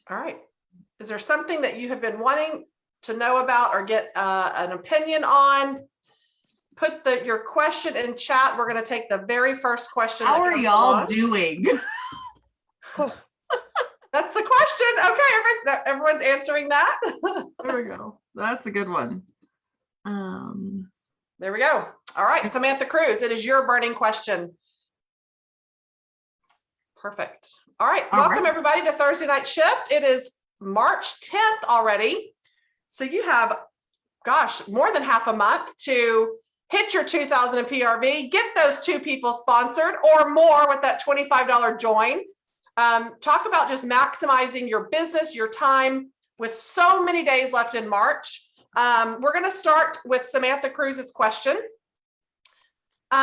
All right. Is there something that you have been wanting to know about or get an opinion on? Put your question in chat. We're going to take the very first question. How are y'all doing? That's the question. Okay, everyone's answering that. There we go. That's a good one. There we go. All right, Samantha Cruz, it is your burning question. Perfect. All right, welcome everybody to Thursday Night Shift. It is March 10th already. So you have, gosh, more than half a month to hit your 2,000 in PRV, get those 2 people sponsored or more with that $25 join. Talk about just maximizing your business, your time with so many days left in March. We're going to start with Samantha Cruz's question.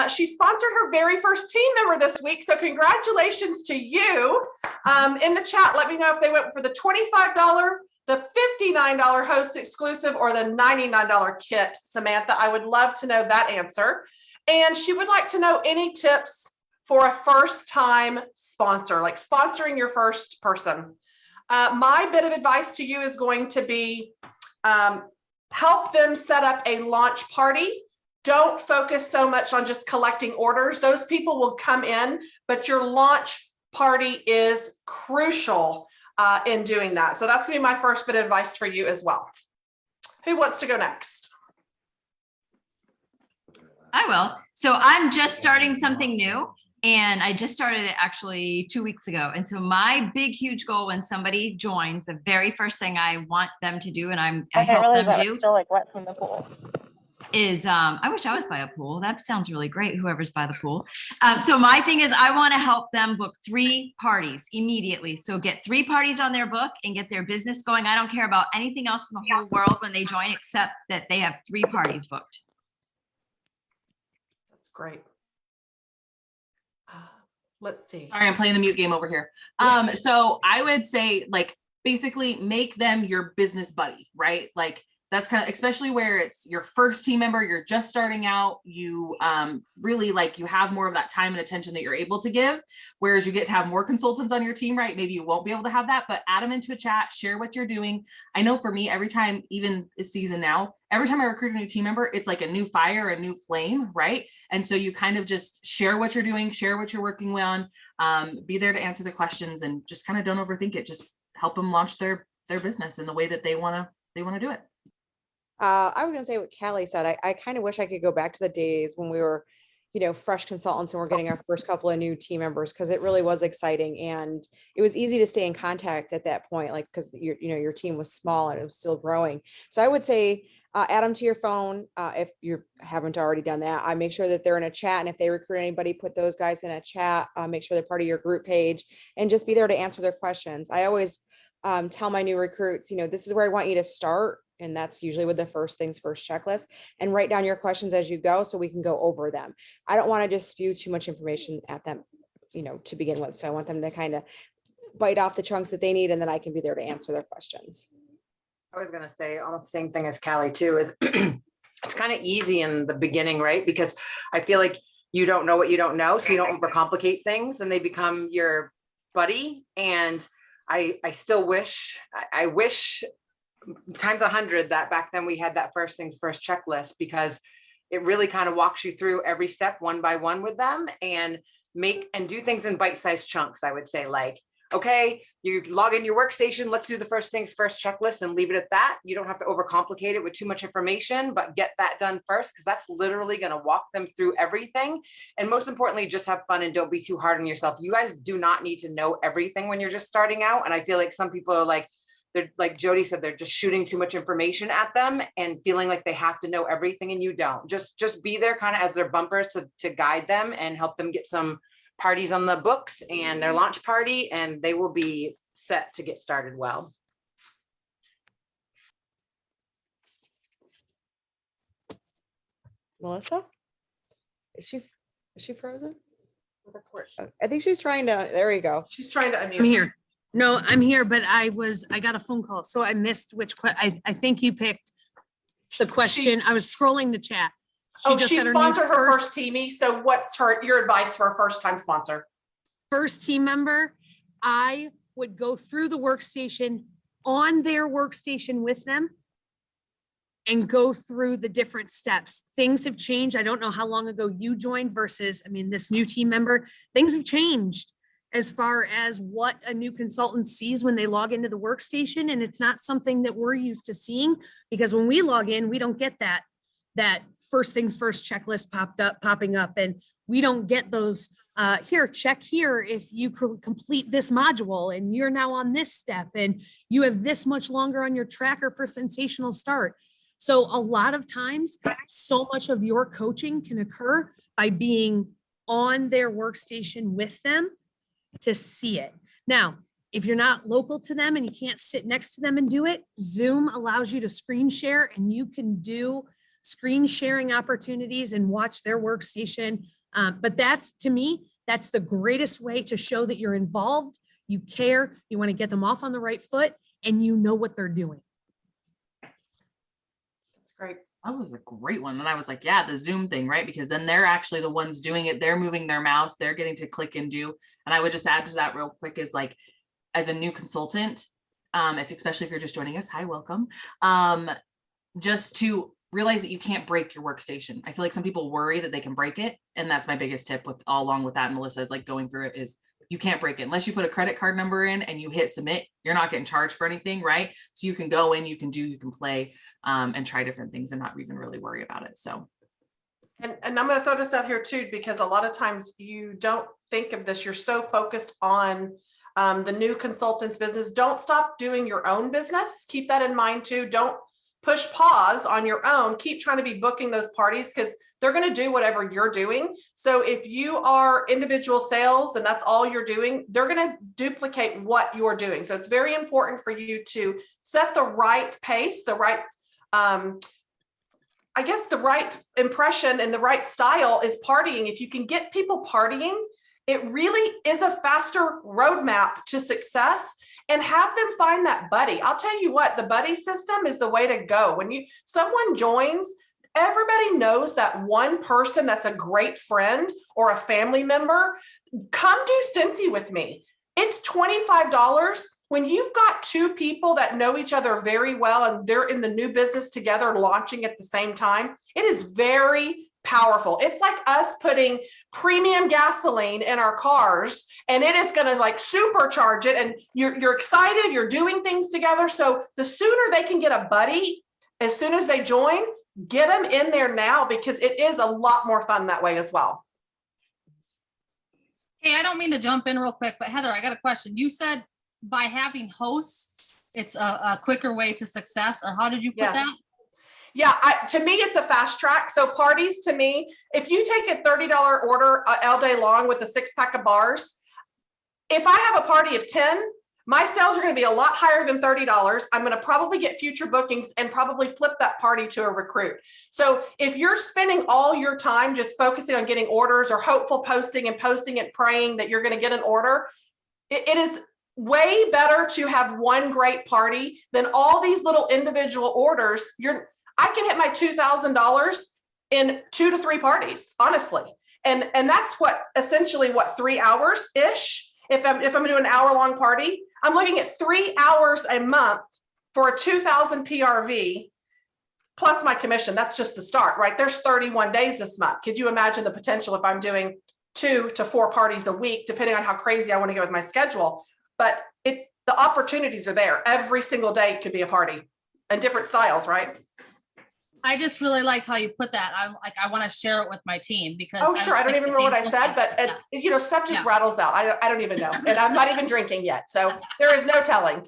She sponsored her very first team member this week. So congratulations to you. In the chat, let me know if they went for the $25, the $59 host exclusive, or the $99 kit. Samantha, I would love to know that answer. And she would like to know any tips for a first time sponsor, like sponsoring your first person. My bit of advice to you is going to be help them set up a launch party. Don't focus so much on just collecting orders. Those people will come in, but your launch party is crucial in doing that. So that's gonna be my first bit of advice for you as well. Who wants to go next? I will. So I'm just starting something new. And I just started it actually 2 weeks ago. And so my big, huge goal when somebody joins, the very first thing I want them to do, and I help them do, still like wet from the pool, is I wish I was by a pool. That sounds really great. Whoever's by the pool. So my thing is I want to help them book 3 parties immediately. So get 3 parties on their book and get their business going. I don't care about anything else in the whole world when they join, except that they have 3 parties booked. That's great. Let's see. Sorry, I'm playing the mute game over here. So I would say, like, basically make them your business buddy, right? Like, that's kind of, especially where it's your first team member, you're just starting out, you really like, you have more of that time and attention that you're able to give, whereas you get to have more consultants on your team, right? Maybe you won't be able to have that, but add them into a chat, share what you're doing. I know for me, every time, even this season now, every time I recruit a new team member, it's like a new fire, a new flame, right? And so you kind of just share what you're doing, share what you're working on, be there to answer the questions, and just kind of don't overthink it. Just help them launch their business in the way that they want to do it. I was gonna say what Callie said. I kind of wish I could go back to the days when we were, fresh consultants and we're getting our first couple of new team members, because it really was exciting and it was easy to stay in contact at that point, like because your team was small and it was still growing. So I would say add them to your phone if you haven't already done that. I make sure that they're in a chat, and if they recruit anybody, put those guys in a chat. Make sure they're part of your group page and just be there to answer their questions. I always tell my new recruits, this is where I want you to start. And that's usually with the first things first checklist, and write down your questions as you go so we can go over them. I don't want to just spew too much information at them, to begin with. So I want them to kind of bite off the chunks that they need, and then I can be there to answer their questions. I was going to say almost the same thing as Callie too, is it's kind of easy in the beginning, right? Because I feel like you don't know what you don't know. So you don't overcomplicate things and they become your buddy. And I still wish, I wish times 100 that back then we had that first things first checklist, because it really kind of walks you through every step one by one with them, and do things in bite-sized chunks. I would say, like, okay, you log in your workstation, let's do the first things first checklist and leave it at that. You don't have to overcomplicate it with too much information, but get that done first, because that's literally going to walk them through everything. And most importantly, just have fun and don't be too hard on yourself. You guys do not need to know everything when you're just starting out. And I feel like some people are like, they're like Jody said, they're just shooting too much information at them and feeling like they have to know everything, and you don't. Just be there kind of as their bumpers to guide them and help them get some parties on the books and their launch party, and they will be set to get started well. Melissa, is she frozen? I think she's trying to. There you go. She's trying to unmute. I'm here. No, I'm here, but I got a phone call, so I missed which I think you picked the question. I was scrolling the chat. She sponsored her first teamie. So what's your advice for a first time sponsor? First team member, I would go through the workstation on their workstation with them and go through the different steps. Things have changed. I don't know how long ago you joined versus, I mean, this new team member, things have changed as far as what a new consultant sees when they log into the workstation. And it's not something that we're used to seeing, because when we log in, we don't get that first things first checklist popping up. And we don't get those, here, check here if you complete this module and you're now on this step and you have this much longer on your tracker for sensational start. So a lot of times, so much of your coaching can occur by being on their workstation with them to see it. Now, if you're not local to them and you can't sit next to them and do it, Zoom allows you to screen share, and you can do screen sharing opportunities and watch their workstation. But that's, to me, that's the greatest way to show that you're involved, you care, you want to get them off on the right foot, and you know what they're doing. Great. That was a great one. And I was like, yeah, the Zoom thing, right? Because then they're actually the ones doing it. They're moving their mouse. They're getting to click and do. And I would just add to that real quick is like, as a new consultant, especially if you're just joining us, hi, welcome. Just to realize that you can't break your workstation. I feel like some people worry that they can break it. And that's my biggest tip with along with that. Melissa is like going through it is you can't break it unless you put a credit card number in and you hit submit. You're not getting charged for anything, right? So you can go in, you can play and try different things and not even really worry about it. So. And I'm going to throw this out here too, because a lot of times you don't think of this. You're so focused on the new consultant's business. Don't stop doing your own business. Keep that in mind too. Don't push pause on your own. Keep trying to be booking those parties because they're going to do whatever you're doing. So if you are individual sales and that's all you're doing, they're going to duplicate what you're doing. So it's very important for you to set the right pace, the right, I guess the right impression and the right style is partying. If you can get people partying, it really is a faster roadmap to success. And have them find that buddy. I'll tell you what, the buddy system is the way to go. When someone joins, everybody knows that one person that's a great friend or a family member. Come do Scentsy with me. It's $25. When you've got two people that know each other very well and they're in the new business together launching at the same time, it is very powerful. It's like us putting premium gasoline in our cars, and it is going to like supercharge it. And you're excited, you're doing things together. So the sooner they can get a buddy, as soon as they join, get them in there now, because it is a lot more fun that way as well. Hey, I don't mean to jump in real quick, but Heather, I got a question. You said by having hosts, it's a quicker way to success, or how did you put that? Yeah, to me, it's a fast track. So parties, to me, if you take a $30 order all day long with a 6-pack of bars, if I have a party of 10, my sales are going to be a lot higher than $30. I'm going to probably get future bookings and probably flip that party to a recruit. So if you're spending all your time just focusing on getting orders or hopeful posting and praying that you're going to get an order, it is way better to have one great party than all these little individual orders. I can hit my $2,000 in 2 to 3 parties, honestly. And that's essentially 3 hours ish. If I'm doing an hour-long party, I'm looking at 3 hours a month for a 2,000 PRV plus my commission. That's just the start, right? There's 31 days this month. Could you imagine the potential if I'm doing 2 to 4 parties a week, depending on how crazy I want to go with my schedule? But the opportunities are there. Every single day could be a party and different styles, right? I just really liked how you put that. I'm like, I want to share it with my team because. Oh, sure. I don't even know what I said, but stuff just rattles out. I don't even know. And I'm not even drinking yet. So there is no telling.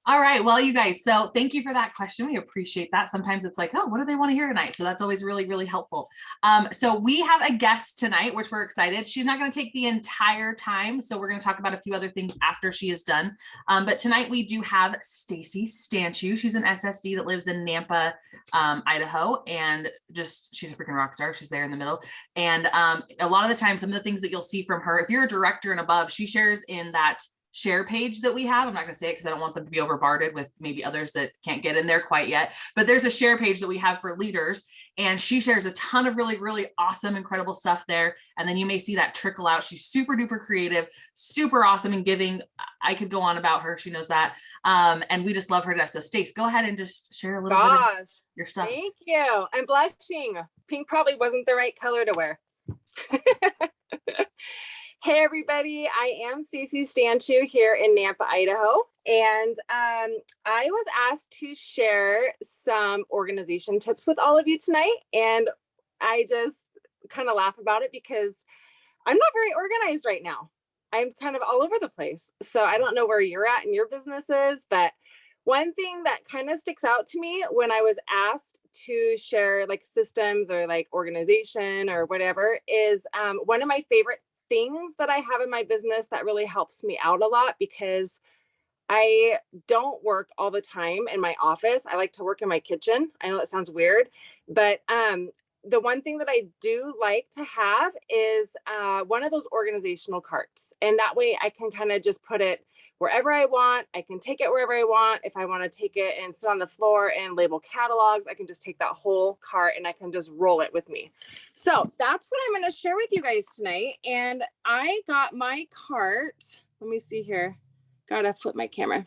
All right. Well, you guys, so thank you for that question. We appreciate that. Sometimes it's like, oh, what do they want to hear tonight? So that's always really, really helpful. So we have a guest tonight, which we're excited. She's not going to take the entire time. So we're going to talk about a few other things after she is done. But tonight we do have Stacy Stanchu. She's an SSD that lives in Nampa, Idaho. And she's a freaking rock star. She's there in the middle. And a lot of the time, some of the things that you'll see from her, if you're a director and above, she shares in that share page that we have. I'm not going to say it because I don't want them to be bombarded with maybe others that can't get in there quite yet, but there's a share page that we have for leaders, and she shares a ton of really, really awesome, incredible stuff there. And then you may see that trickle out. She's super duper creative, super awesome and giving. I could go on about her. She knows that. And we just love her to death. So Stace, go ahead and just share a little bit of your stuff. Thank you. I'm blushing. Pink probably wasn't the right color to wear. Hey everybody, I am Stacey Stanchu here in Nampa, Idaho, and I was asked to share some organization tips with all of you tonight, and I just kind of laugh about it because I'm not very organized right now. I'm kind of all over the place, so I don't know where you're at in your businesses, but one thing that kind of sticks out to me when I was asked to share like systems or like organization or whatever is one of my favorite things that I have in my business that really helps me out a lot, because I don't work all the time in my office. I like to work in my kitchen. I know that sounds weird, but the one thing that I do like to have is one of those organizational carts. And that way I can kind of just put it wherever I want. I can take it wherever I want. If I want to take it and sit on the floor and label catalogs, I can just take that whole cart and I can just roll it with me. So that's what I'm going to share with you guys tonight. And I got my cart. Let me see here. Gotta flip my camera.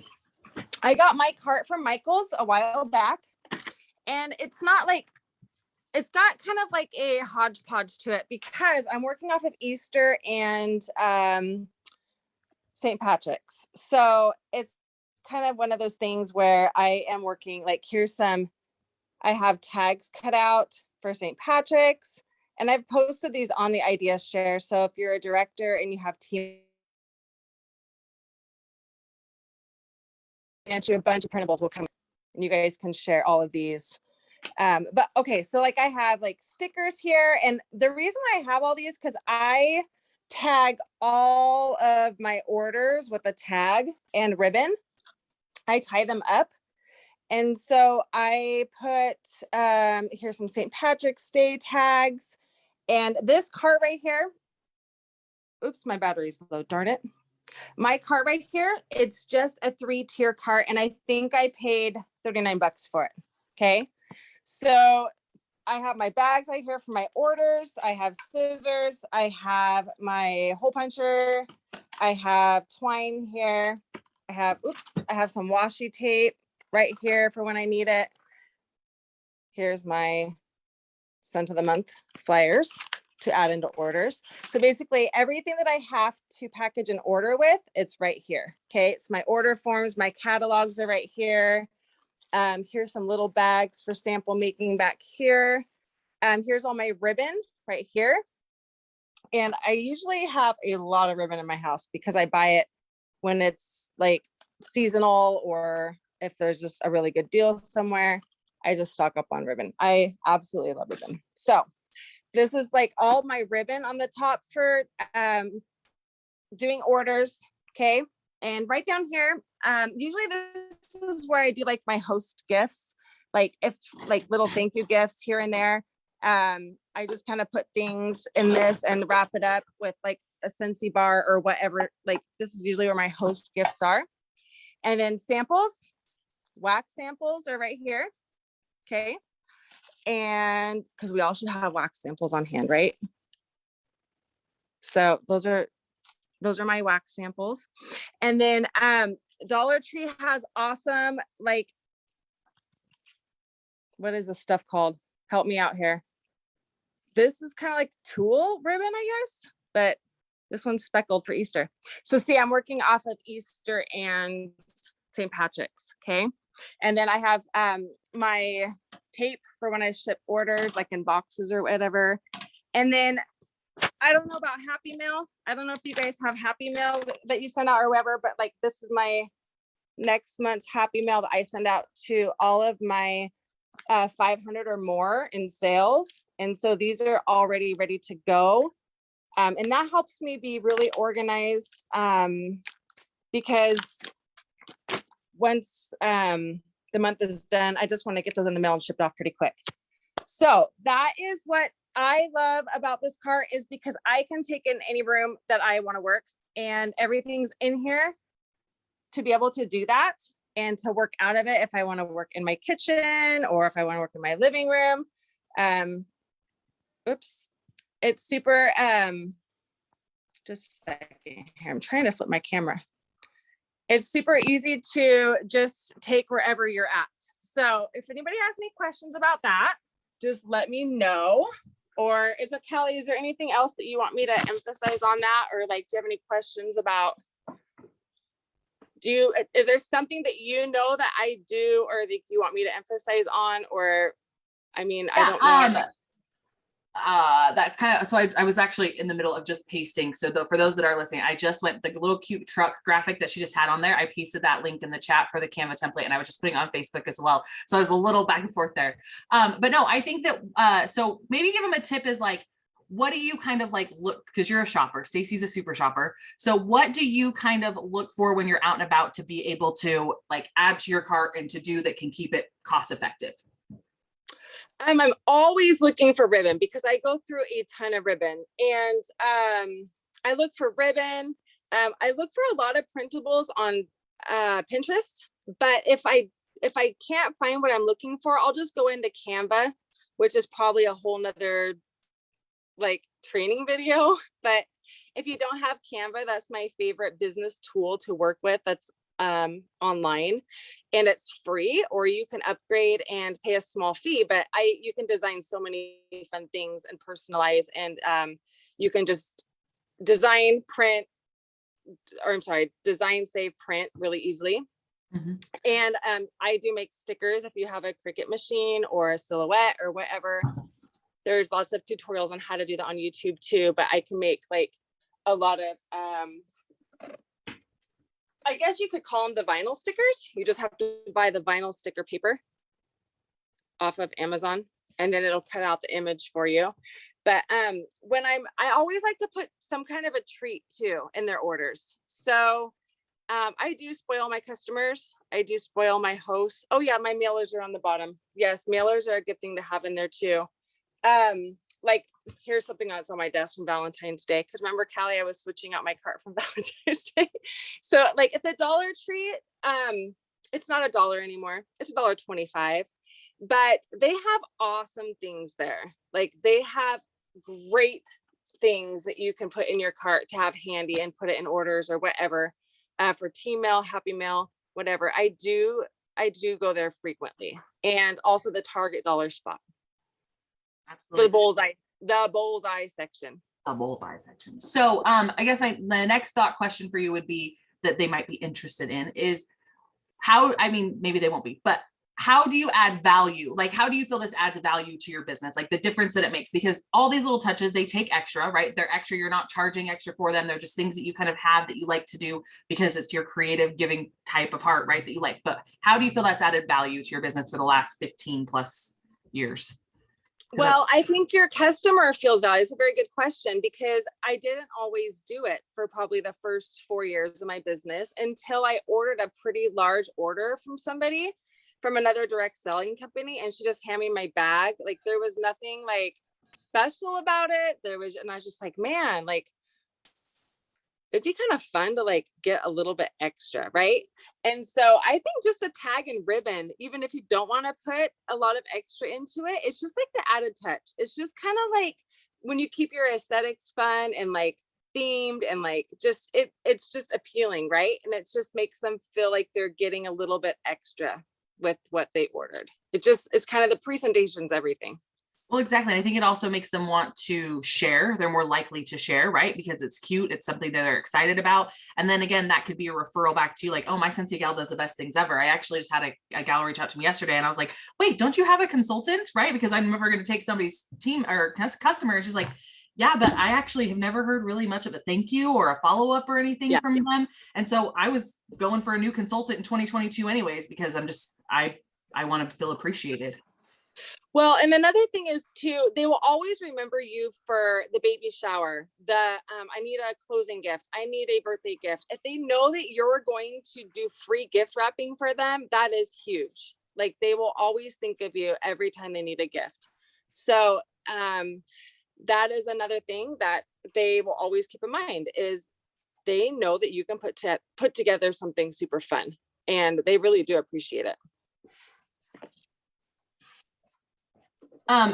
I got my cart from Michael's a while back. And it's not like, it's got kind of like a hodgepodge to it because I'm working off of Easter and St. Patrick's. So it's kind of one of those things where I am working, like here's some, I have tags cut out for St. Patrick's, and I've posted these on the idea share. So if you're a director and you have team, and a bunch of printables will come and you guys can share all of these. But okay, so like I have like stickers here, and the reason I have all these because I tag all of my orders with a tag and ribbon. I tie them up. And so I put, here's some St. Patrick's Day tags, and this cart right here, oops, my battery's low, darn it. My cart right here, it's just a 3-tier cart, and I think I paid 39 bucks for it. Okay. So I have my bags right here for my orders. I have scissors. I have my hole puncher. I have twine here. I have some washi tape right here for when I need it. Here's my scent of the month flyers to add into orders. So basically everything that I have to package and order with, it's right here. Okay. It's my order forms. My catalogs are right here. Here's some little bags for sample making back here. Here's all my ribbon right here. And I usually have a lot of ribbon in my house because I buy it when it's like seasonal, or if there's just a really good deal somewhere, I just stock up on ribbon. I absolutely love ribbon. So this is like all my ribbon on the top for doing orders. Okay. And right down here, usually this is where I do like my host gifts, like if like little thank you gifts here and there. I just kind of put things in this and wrap it up with like a Scentsy bar or whatever. Like this is usually where my host gifts are. And then samples, wax samples are right here. Okay. And because we all should have wax samples on hand, right? So those are my wax samples. And then Dollar Tree has awesome, like, what is this stuff called? Help me out here. This is kind of like tulle ribbon, I guess, but this one's speckled for Easter. So see, I'm working off of Easter and St. Patrick's. Okay. And then I have my tape for when I ship orders, like in boxes or whatever. And then I don't know about Happy Mail. I don't know if you guys have Happy Mail that you send out or whatever, but like this is my next month's Happy Mail that I send out to all of my 500 or more in sales. And so these are already ready to go. And that helps me be really organized because once the month is done, I just want to get those in the mail and shipped off pretty quick. So that is what I love about this cart, is because I can take in any room that I want to work and everything's in here. to be able to do that and to work out of it if I want to work in my kitchen or if I want to work in my living room. Oops, it's super, just a second here. I'm trying to flip my camera. It's super easy to just take wherever you're at. So if anybody has any questions about that, just let me know. Or Kelly, is there anything else that you want me to emphasize on that? Or like, do you have any questions about, is there something that you know that I do or that you want me to emphasize on? Or, I mean, I don't know. That's kind of, so I was actually in the middle of just pasting. So for those that are listening, I just went the little cute truck graphic that she just had on there. I pasted that link in the chat for the Canva template, and I was just putting it on Facebook as well. So I was a little back and forth there. But no, I think that, so maybe give them a tip is like, what do you kind of like look, because you're a shopper, Stacy's a super shopper. So what do you kind of look for when you're out and about to be able to like add to your cart and to do that can keep it cost effective? I'm always looking for ribbon because I go through a ton of ribbon, and I look for ribbon. I look for a lot of printables on Pinterest, but if I can't find what I'm looking for, I'll just go into Canva, which is probably a whole nother like training video. But if you don't have Canva, that's my favorite business tool to work with. That's online, and it's free, or you can upgrade and pay a small fee, but you can design so many fun things and personalize, and you can just design, save, print really easily. Mm-hmm. And I do make stickers. If you have a Cricut machine or a Silhouette or whatever, there's lots of tutorials on how to do that on YouTube too, but I can make like a lot of I guess you could call them the vinyl stickers. You just have to buy the vinyl sticker paper off of Amazon, and then it'll cut out the image for you. But I always like to put some kind of a treat too in their orders. So I do spoil my customers. I do spoil my hosts. Oh yeah, my mailers are on the bottom. Yes, mailers are a good thing to have in there too. Like here's something that's on my desk from Valentine's Day. Cause remember, Callie, I was switching out my cart from Valentine's Day. So like at the Dollar Tree, it's not $1 anymore. It's $1.25, but they have awesome things there. Like they have great things that you can put in your cart to have handy and put it in orders or whatever, for team mail, happy mail, whatever. I do go there frequently. And also the Target dollar spot. Absolutely. The bullseye section. The bullseye section. So I guess the next thought question for you would be that they might be interested in is how, I mean, maybe they won't be, but how do you add value? Like, how do you feel this adds value to your business? Like the difference that it makes, because all these little touches, they take extra, right? They're extra. You're not charging extra for them. They're just things that you kind of have that you like to do because it's your creative giving type of heart, right? That you like, but how do you feel that's added value to your business for the last 15 plus years? Well, I think your customer feels valued. It's a very good question, because I didn't always do it for probably the first 4 years of my business until I ordered a pretty large order from somebody from another direct selling company, and she just handed me my bag. Like there was nothing like special about it. And I was just like, man, like it'd be kind of fun to like get a little bit extra, right? And so I think just a tag and ribbon, even if you don't want to put a lot of extra into it, it's just like the added touch. It's just kind of like when you keep your aesthetics fun and like themed and like just it's just appealing, right? And it just makes them feel like they're getting a little bit extra with what they ordered. It's kind of the presentation's everything. Well, exactly. I think it also makes them want to share. They're more likely to share, right? Because it's cute. It's something that they're excited about. And then again, that could be a referral back to you like, oh, my Scentsy gal does the best things ever. I actually just had a gal reach out to me yesterday, and I was like, wait, don't you have a consultant? Right? Because I'm never going to take somebody's team or customer. She's like, yeah, but I actually have never heard really much of a thank you or a follow-up or anything from them. And so I was going for a new consultant in 2022 anyways, because I want to feel appreciated. Well, and another thing is too, they will always remember you for the baby shower, I need a closing gift, I need a birthday gift. If they know that you're going to do free gift wrapping for them, that is huge. Like they will always think of you every time they need a gift. So that is another thing that they will always keep in mind is they know that you can put together something super fun, and they really do appreciate it.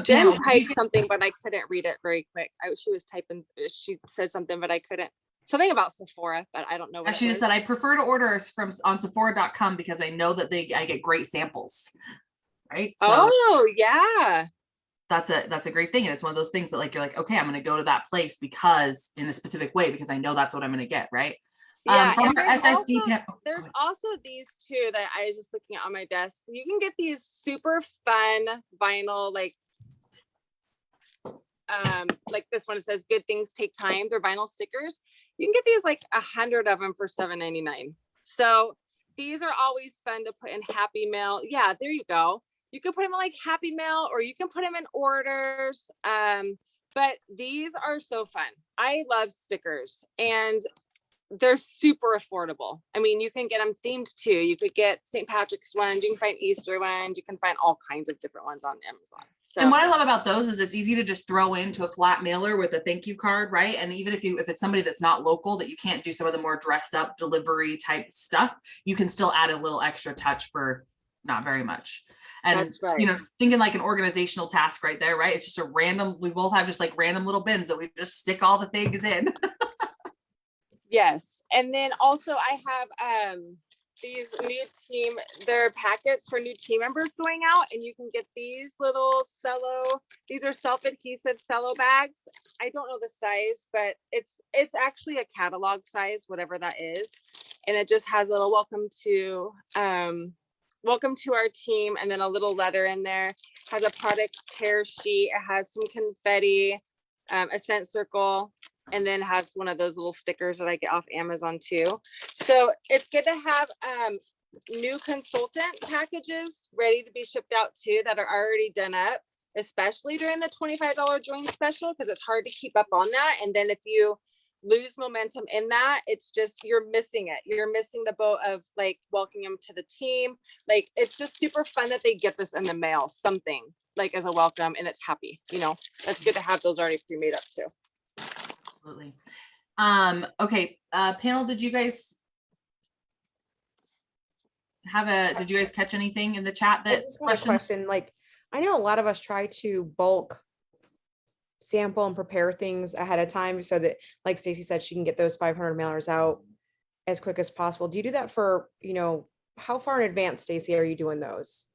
Jen typed something, but I couldn't read it very quick. She was typing, she said something, but I couldn't. Something about Sephora, but I don't know what She just said, I prefer to order from on Sephora.com because I know that I get great samples. Right. So oh yeah. That's a great thing. And it's one of those things that like, you're like, okay, I'm going to go to that place because in a specific way, because I know that's what I'm going to get. Right. Yeah. From And our SSD. there's also these two that I was just looking at on my desk. You can get these super fun vinyl, like this one, it says good things take time. They're vinyl stickers. You can get these like 100 of them for $7.99. So these are always fun to put in Happy Mail. Yeah, there you go. You can put them in like Happy Mail, or you can put them in orders. But these are so fun. I love stickers, and they're super affordable. I mean, you can get them themed too. You could get St. Patrick's ones, you can find Easter ones, you can find all kinds of different ones on Amazon. So, and what I love about those is it's easy to just throw into a flat mailer with a thank you card, right? And even if it's somebody that's not local, that you can't do some of the more dressed up delivery type stuff, you can still add a little extra touch for not very much. And that's right. Thinking like an organizational task right there, right? It's just a random, we both have just like random little bins that we just stick all the things in. Yes. And then also I have these new their packets for new team members going out, and you can get these little these are self-adhesive cello bags. I don't know the size, but it's actually a catalog size, whatever that is. And it just has a little welcome to our team, and then a little letter in there, has a product tear sheet, it has some confetti, a scent circle, and then has one of those little stickers that I get off Amazon too. So it's good to have new consultant packages ready to be shipped out too, that are already done up, especially during the $25 join special, because it's hard to keep up on that. And then if you lose momentum in that, it's just, you're missing it. You're missing the boat of like welcoming them to the team. Like, it's just super fun that they get this in the mail, something like as a welcome, and it's happy, that's good to have those already pre-made up too. Absolutely. Okay. Panel, did you guys catch anything in the chat I that just got a question? Like, I know a lot of us try to bulk sample and prepare things ahead of time so that, like Stacy said, she can get those 500 mailers out as quick as possible. Do you do that for, how far in advance, Stacy, are you doing those?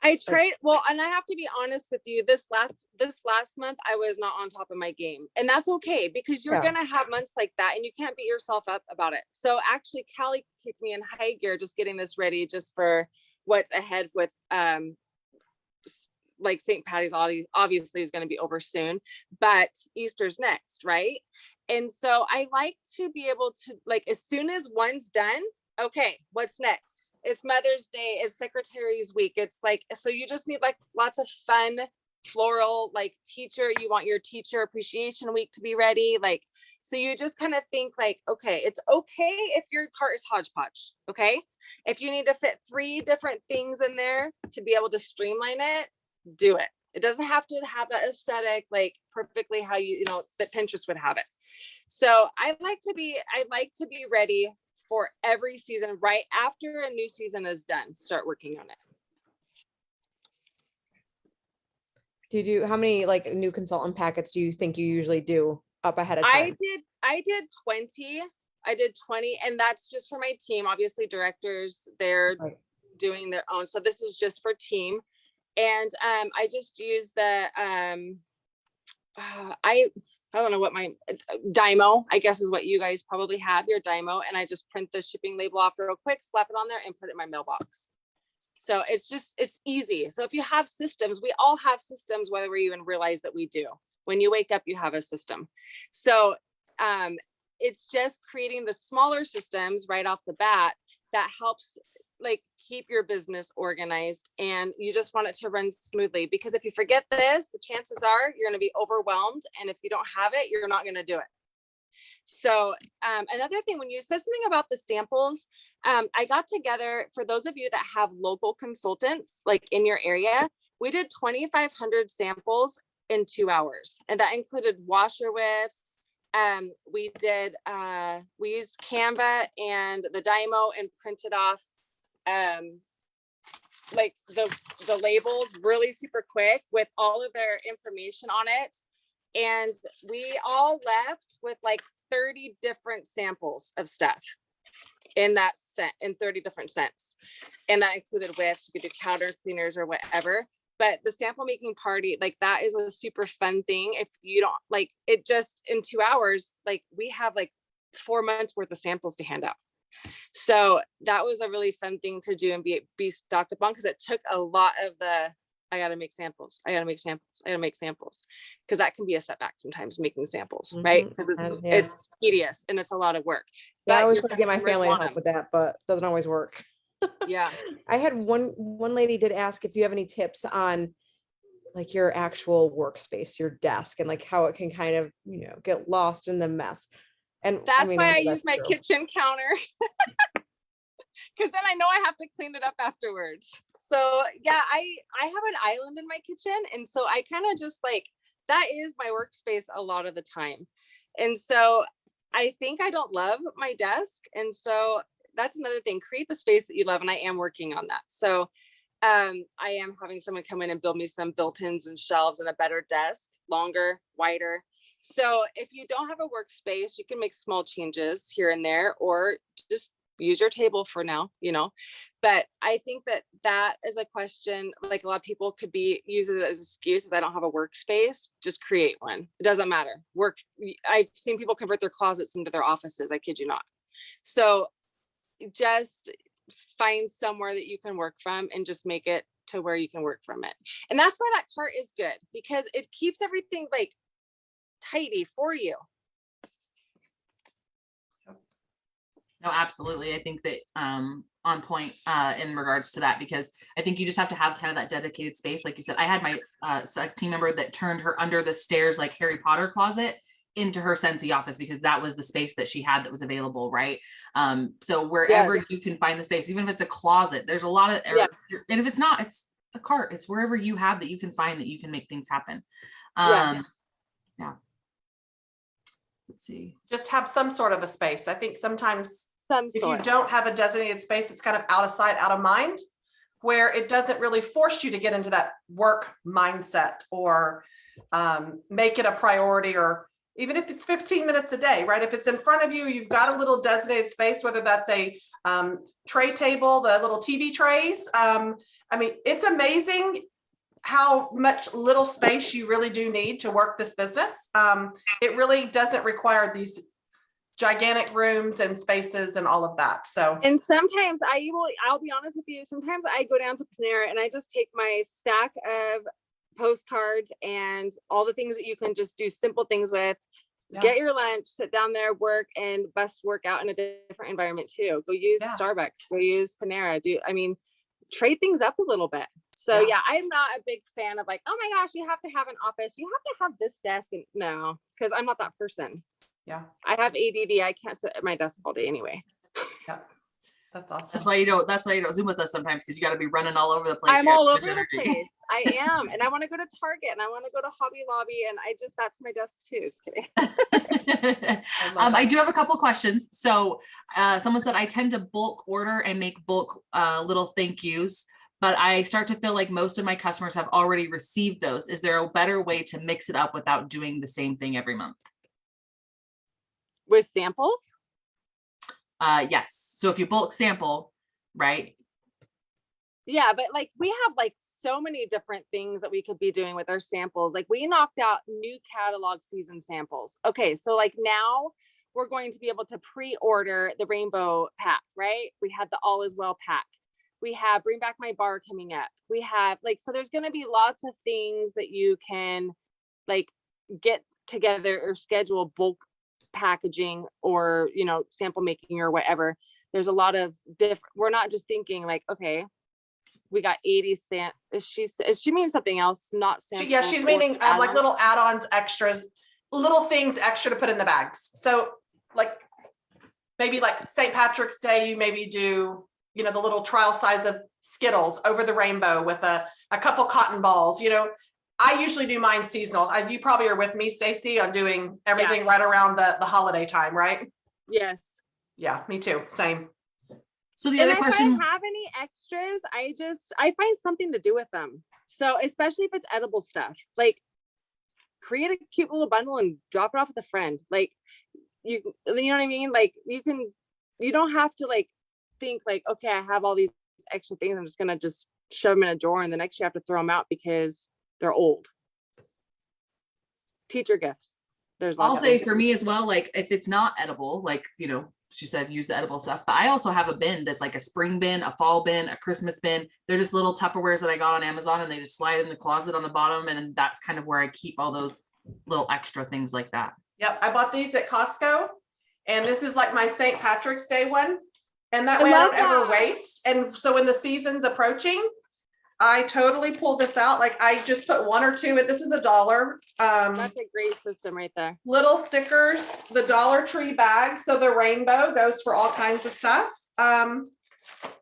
I tried, and I have to be honest with you, this last month, I was not on top of my game, and that's okay, because you're going to have months like that, and you can't beat yourself up about it. So actually, Callie kicked me in high gear, just getting this ready just for what's ahead with, like St. Patty's obviously is going to be over soon, but Easter's next, right? And so I like to be able to, like, as soon as one's done, okay, what's next? It's Mother's Day, it's Secretary's Week. It's like, so you just need like lots of fun floral, like you want your teacher appreciation week to be ready. Like, so you just kind of think like, okay, it's okay if your cart is hodgepodge. Okay. If you need to fit 3 different things in there to be able to streamline it, do it. It doesn't have to have that aesthetic, like perfectly how that Pinterest would have it. So I like to be ready for every season. Right after a new season is done, start working on it. How many like new consultant packets do you think you usually do up ahead of time? I did 20. I did 20, and that's just for my team. Obviously, directors, they're doing their own. So this is just for team. And I just use the I don't know what my Dymo, I guess, is what you guys probably have, your Dymo, and I just print the shipping label off real quick, slap it on there, and put it in my mailbox. So it's easy. So if you have systems, we all have systems, whether we even realize that we do. When you wake up, you have a system. So it's just creating the smaller systems right off the bat that helps like keep your business organized, and you just want it to run smoothly, because if you forget this, the chances are you're going to be overwhelmed, and if you don't have it, you're not going to do it. So another thing, when you said something about the samples, I got together, for those of you that have local consultants like in your area, we did 2,500 samples in 2 hours, and that included washer whiffs, we did, we used Canva and the Dymo and printed off, like the labels really super quick with all of their information on it. And we all left with like 30 different samples of stuff in that scent, in 30 different scents. And that included whiffs, you could do counter cleaners or whatever. But the sample making party, like that is a super fun thing. If you don't like it, just in 2 hours, like we have like 4 months worth of samples to hand out. So that was a really fun thing to do and be stocked up on, because it took a lot of the, I got to make samples. I got to make samples. I got to make samples. Because that can be a setback sometimes, making samples, right? Because it's tedious and it's a lot of work. Yeah, I But always your try to get my customers family to want help them. with that, but doesn't always work. Yeah. I had one lady did ask if you have any tips on like your actual workspace, your desk, and like how it can kind of, you know, get lost in the mess. And That's why I use that's my true. kitchen counter. Because then I know I have to clean it up afterwards. So yeah, I have an island in my kitchen. And so I kind of just like, that is my workspace a lot of the time. And so I think I don't love my desk. And so that's another thing, create the space that you love. And I am working on that. So I am having someone come in and build me some built-ins and shelves and a better desk, longer, wider. So if you don't have a workspace, you can make small changes here and there, or just use your table for now, you know. But I think that is a question, like a lot of people could be use it as excuses. I don't have a workspace. Just create one. It doesn't matter. I've seen people convert their closets into their offices. I kid you not. So just find somewhere that you can work from and just make it to where you can work from it. And that's why that cart is good, because it keeps everything like tidy for you. No, absolutely. I think that on point in regards to that, because I think you just have to have kind of that dedicated space. Like you said, I had my team member that turned her under the stairs like Harry Potter closet into her Scentsy office, because that was the space that she had that was available, right? So wherever you can find the space, even if it's a closet, there's a lot of, and if it's not, it's a cart. It's wherever you have that you can find that you can make things happen. Yeah. Let's see. Just have some sort of a space. I think sometimes if you Sort. don't have a designated space, it's kind of out of sight, out of mind, where it doesn't really force you to get into that work mindset or make it a priority, or even if it's 15 minutes a day, right? If it's in front of you, you've got a little designated space, whether that's a tray table, the little TV trays. I mean, it's amazing how much little space you really do need to work this business. It really doesn't require these gigantic rooms and spaces and all of that. So, and sometimes I'll be honest with you, sometimes I go down to Panera and I just take my stack of postcards and all the things that you can just do simple things with, get your lunch, sit down there, work, and best work out in a different environment too. Go use Starbucks, go use Panera, trade things up a little bit. So yeah, I'm not a big fan of like, oh my gosh, you have to have an office, you have to have this desk. And no, because I'm not that person. Yeah. I have ADD. I can't sit at my desk all day anyway. Yeah. That's awesome. That's why you don't Zoom with us sometimes, because you got to be running all over the place. I'm all over the place. I am. And I want to go to Target and I want to go to Hobby Lobby, and that's my desk too. Just kidding. I do have a couple questions. So someone said I tend to bulk order and make bulk little thank yous, but I start to feel like most of my customers have already received those. Is there a better way to mix it up without doing the same thing every month? With samples? Yes. So if you bulk sample, right? Yeah, but like we have like so many different things that we could be doing with our samples. Like we knocked out new catalog season samples. Okay, so like now we're going to be able to pre-order the rainbow pack, right? We have the All Is Well pack. We have Bring Back My Bar coming up. We have like, so there's going to be lots of things that you can like get together or schedule bulk packaging or, you know, sample making or whatever. There's a lot of different, we're not just thinking like, okay, we got 80 cent. Is she mean something else? Not sample. Yeah, she's meaning like little add-ons, extras, little things extra to put in the bags. So like maybe like St. Patrick's Day, you maybe do, you know, the little trial size of Skittles over the rainbow with a couple cotton balls, you know, I usually do mine seasonal. You probably are with me, Stacy, on doing everything right around the holiday time, right? Yes. Yeah, me too. Same. So the And other if question, I have any extras, I find something to do with them. So especially if it's edible stuff, like create a cute little bundle and drop it off with a friend. Like you know what I mean? Like you don't have to like think like, okay, I have all these extra things. I'm just gonna just shove them in a drawer, and the next you have to throw them out because they're old. Teacher gifts. I'll say for me as well, like if it's not edible, like, you know, she said use the edible stuff, but I also have a bin that's like a spring bin, a fall bin, a Christmas bin. They're just little Tupperwares that I got on Amazon, and they just slide in the closet on the bottom, and that's kind of where I keep all those little extra things like that. Yep, I bought these at Costco, and this is like my St. Patrick's Day one. And that I way I love don't ever that. waste. And so when the season's approaching, I totally pull this out. Like I just put one or two, and this is $1. That's a great system right there. Little stickers, the Dollar Tree bag. So the rainbow goes for all kinds of stuff.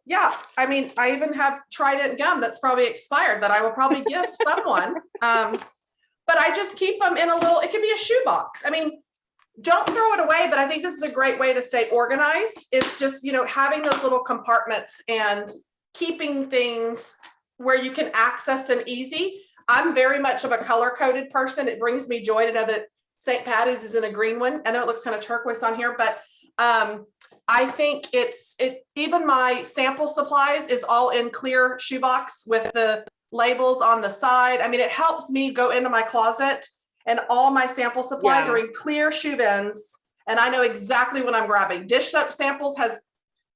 Yeah, I mean, I even have Trident gum that's probably expired that I will probably give someone. But I just keep them in a little, it can be a shoebox. I mean, don't throw it away, but I think this is a great way to stay organized. It's just, you know, having those little compartments and keeping things where you can access them easy. I'm very much of a color coded person. It brings me joy to know that St. Patty's is in a green one. I know it looks kind of turquoise on here, but I think even my sample supplies is all in clear shoebox with the labels on the side. I mean, it helps me go into my closet, and all my sample supplies are in clear shoe bins, and I know exactly what I'm grabbing. Dish soap samples has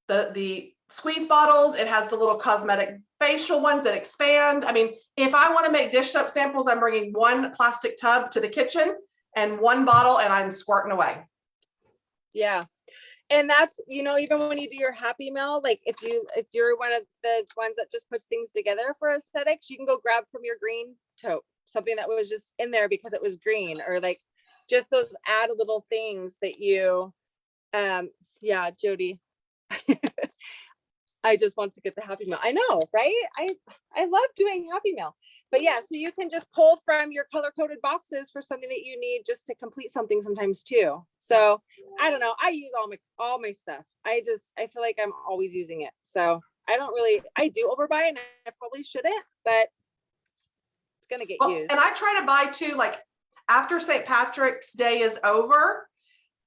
the squeeze bottles. It has the little cosmetic facial ones that expand. I mean, if I want to make dish soap samples, I'm bringing one plastic tub to the kitchen and one bottle, and I'm squirting away. Yeah. And that's, you know, even when you do your Happy Meal, like if you're one of the ones that just puts things together for aesthetics, you can go grab from your green tote, something that was just in there because it was green, or like just those add little things that you, yeah, Jody, I just want to get the Happy Meal. I know, right? I love doing Happy Meal. But yeah, so you can just pull from your color-coded boxes for something that you need just to complete something sometimes too. So I don't know. I use all my stuff. I feel like I'm always using it. So I do overbuy, and I probably shouldn't, but it's gonna get used. And I try to buy too, like after St. Patrick's Day is over,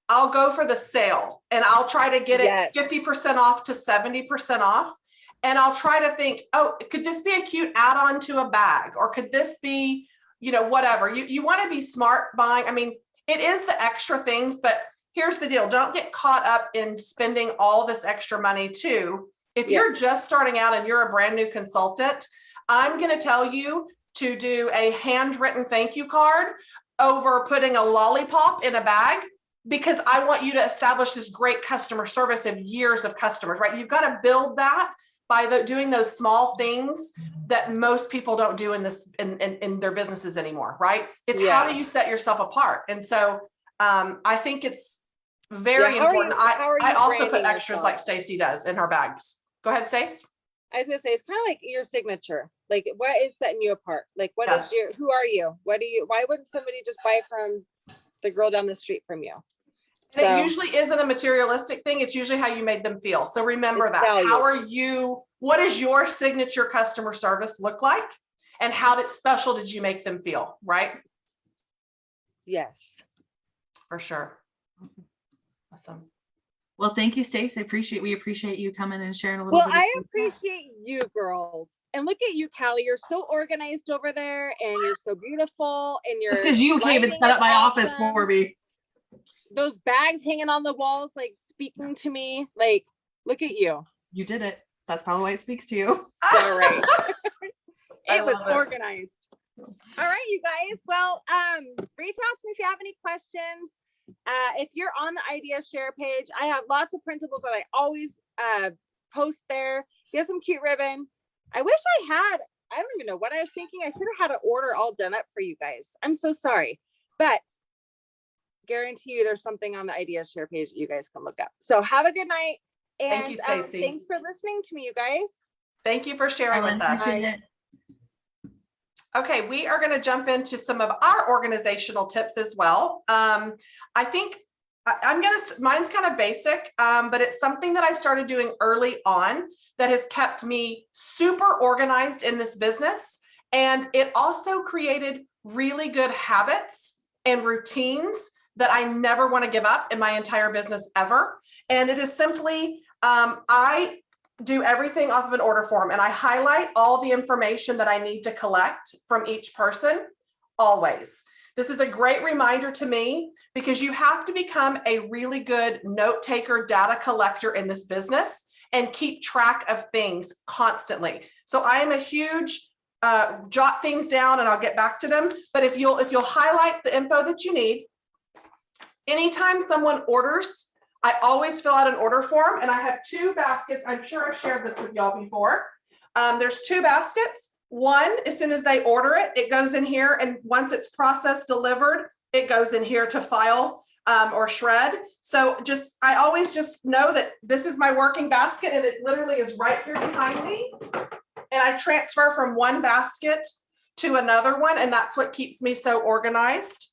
I'll go for the sale, and I'll try to get it 50% off to 70% off. And I'll try to think, oh, could this be a cute add-on to a bag? Or could this be, you know, whatever. You want to be smart buying. I mean, it is the extra things, but here's the deal. Don't get caught up in spending all this extra money too. If you're just starting out and you're a brand new consultant, I'm going to tell you to do a handwritten thank you card over putting a lollipop in a bag, because I want you to establish this great customer service of years of customers, right? You've got to build that by doing those small things that most people don't do in their businesses anymore, right? It's how do you set yourself apart? And so I think it's very important. I also put extras like Stacy does in her bags. Go ahead, Stace. I was gonna say, it's kind of like your signature. Like, what is setting you apart? Like, what is who are you? Why wouldn't somebody just buy from the girl down the street from you? And it usually isn't a materialistic thing. It's usually how you made them feel. So remember that. What does your signature customer service look like? And how special did you make them feel? Right? Yes. For sure. Awesome. Well, thank you, Stace. We appreciate you coming and sharing a little bit. Well, I appreciate you girls. And look at you, Callie. You're so organized over there, and you're so beautiful. And you're because you came and set up my office for me. Those bags hanging on the walls, like speaking to me. Like, look at you. You did it. That's probably why it speaks to you. All right. It was organized. All right, you guys. Well, reach out to me if you have any questions. If you're on the idea share page, I have lots of printables that I always post there. Get some cute ribbon. I wish I don't even know what I was thinking. I should have had an order all done up for you guys. I'm so sorry, but guarantee you there's something on the ideas share page that you guys can look up. So have a good night. And thank you, Stacy. Thanks for listening to me, you guys. Thank you for sharing with us. Okay, we are going to jump into some of our organizational tips as well. I think mine's kind of basic, but it's something that I started doing early on that has kept me super organized in this business. And it also created really good habits and routines that I never want to give up in my entire business ever. And it is simply, I do everything off of an order form, and I highlight all the information that I need to collect from each person always. This is a great reminder to me because you have to become a really good note taker, data collector in this business and keep track of things constantly. So I am a huge jot things down and I'll get back to them. But if you'll highlight the info that you need, anytime someone orders, I always fill out an order form, and I have 2 baskets. I'm sure I've shared this with y'all before. There's 2 baskets. One, as soon as they order it, it goes in here. And once it's processed, delivered, it goes in here to file or shred. So I always just know that this is my working basket, and it literally is right here behind me. And I transfer from one basket to another one. And that's what keeps me so organized.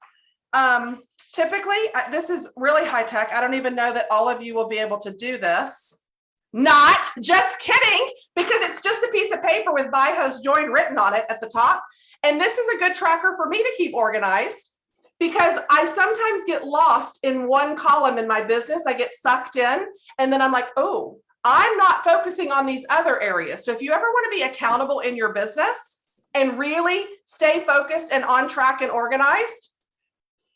Typically, this is really high tech. I don't even know that all of you will be able to do this. Not just kidding, because it's just a piece of paper with buy, host, join written on it at the top. And this is a good tracker for me to keep organized because I sometimes get lost in one column in my business. I get sucked in, and then I'm like, oh, I'm not focusing on these other areas. So if you ever want to be accountable in your business and really stay focused and on track and organized,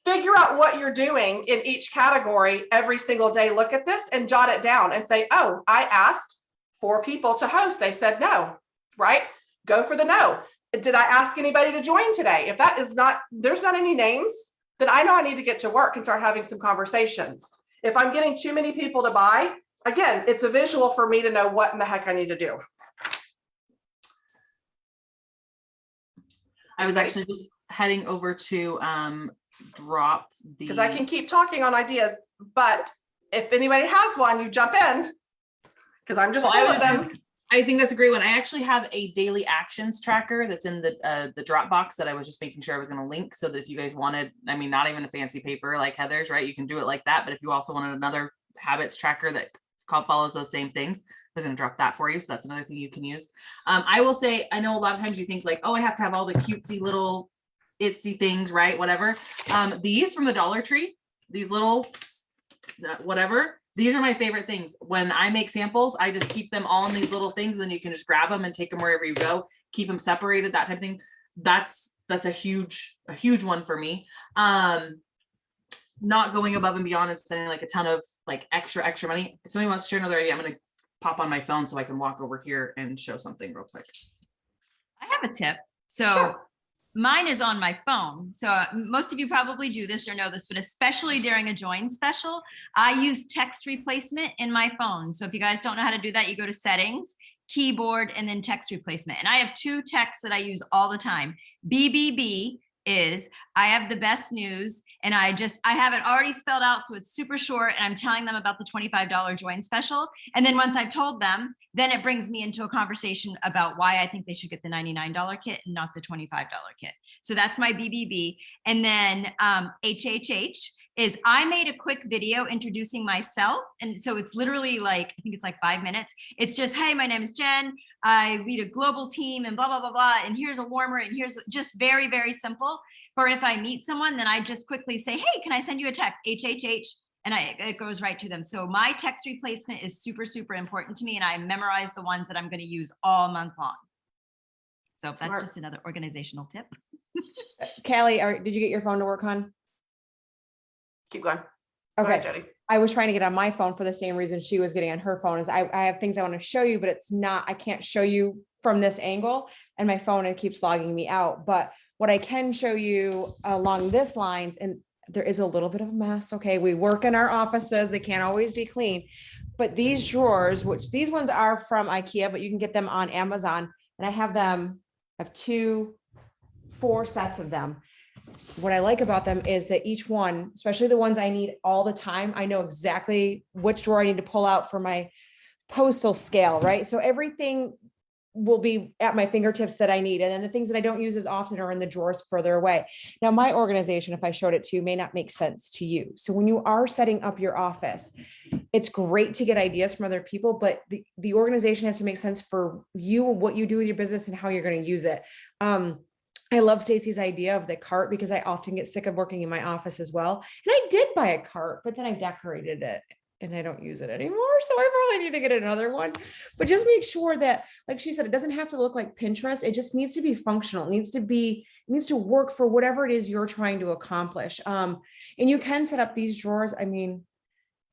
figure out what you're doing in each category every single day. Look at this and jot it down and say, oh, I asked 4 people to host. They said no, right? Go for the no. Did I ask anybody to join today? If that is not, there's not any names, then I know I need to get to work and start having some conversations. If I'm getting too many people to buy, again, it's a visual for me to know what in the heck I need to do. I was actually just heading over to drop the, because I can keep talking on ideas, but if anybody has one, you jump in because I'm just full of them. I think that's a great one. I actually have a daily actions tracker that's in the Dropbox that I was just making sure I was going to link so that if you guys wanted, I mean, not even a fancy paper like Heather's, right? You can do it like that. But if you also wanted another habits tracker that follows those same things, I was going to drop that for you. So that's another thing you can use. I will say, I know a lot of times you think like, oh, I have to have all the cutesy little itsy things, right? Whatever. These from the Dollar Tree, these little whatever, these are my favorite things. When I make samples, I just keep them all in these little things, and then you can just grab them and take them wherever you go, keep them separated, that type of thing. That's a huge one for me. Not going above and beyond and spending like a ton of like extra money. If somebody wants to share another idea, I'm going to pop on my phone so I can walk over here and show something real quick. I have a tip. So Sure. Mine is on my phone. So most of you probably do this or know this, but especially during a join special, I use text replacement in my phone. So if you guys don't know how to do that, you go to settings, keyboard, and then text replacement. And I have 2 texts that I use all the time. BBB is I have the best news, and I have it already spelled out, so it's super short, and I'm telling them about the $25 join special. And then once I've told them, then it brings me into a conversation about why I think they should get the $99 kit and not the $25 kit. So that's my BBB. And then HHH is I made a quick video introducing myself. And so it's literally like, I think it's like 5 minutes. It's just, hey, my name is Jen. I lead a global team and blah, blah, blah, blah. And here's a warmer, and here's just very, very simple. Or if I meet someone, then I just quickly say, hey, can I send you a text? HHH. And it goes right to them. So my text replacement is super, super important to me. And I memorize the ones that I'm going to use all month long. So Smart. that's just another organizational tip. Callie, did you get your phone to work, hon? Keep going. Go Okay. ahead, Jody. I was trying to get on my phone for the same reason she was getting on her phone. Is I have things I want to show you, but I can't show you from this angle, and my phone, it keeps logging me out. But what I can show you along this lines, and there is a little bit of a mess. Okay. We work in our offices. They can't always be clean, but these drawers, which these ones are from IKEA, but you can get them on Amazon. And I have 4 sets of them. What I like about them is that each one, especially the ones I need all the time, I know exactly which drawer I need to pull out for my postal scale, right? So everything will be at my fingertips that I need. And then the things that I don't use as often are in the drawers further away. Now, my organization, if I showed it to you, may not make sense to you. So when you are setting up your office, it's great to get ideas from other people, but the organization has to make sense for you, what you do with your business and how you're going to use it. I love Stacy's idea of the cart because I often get sick of working in my office as well. And I did buy a cart, but then I decorated it and I don't use it anymore. So I probably need to get another one, but just make sure that, like she said, it doesn't have to look like Pinterest. It just needs to be functional. It needs to work for whatever it is you're trying to accomplish. And you can set up these drawers. I mean,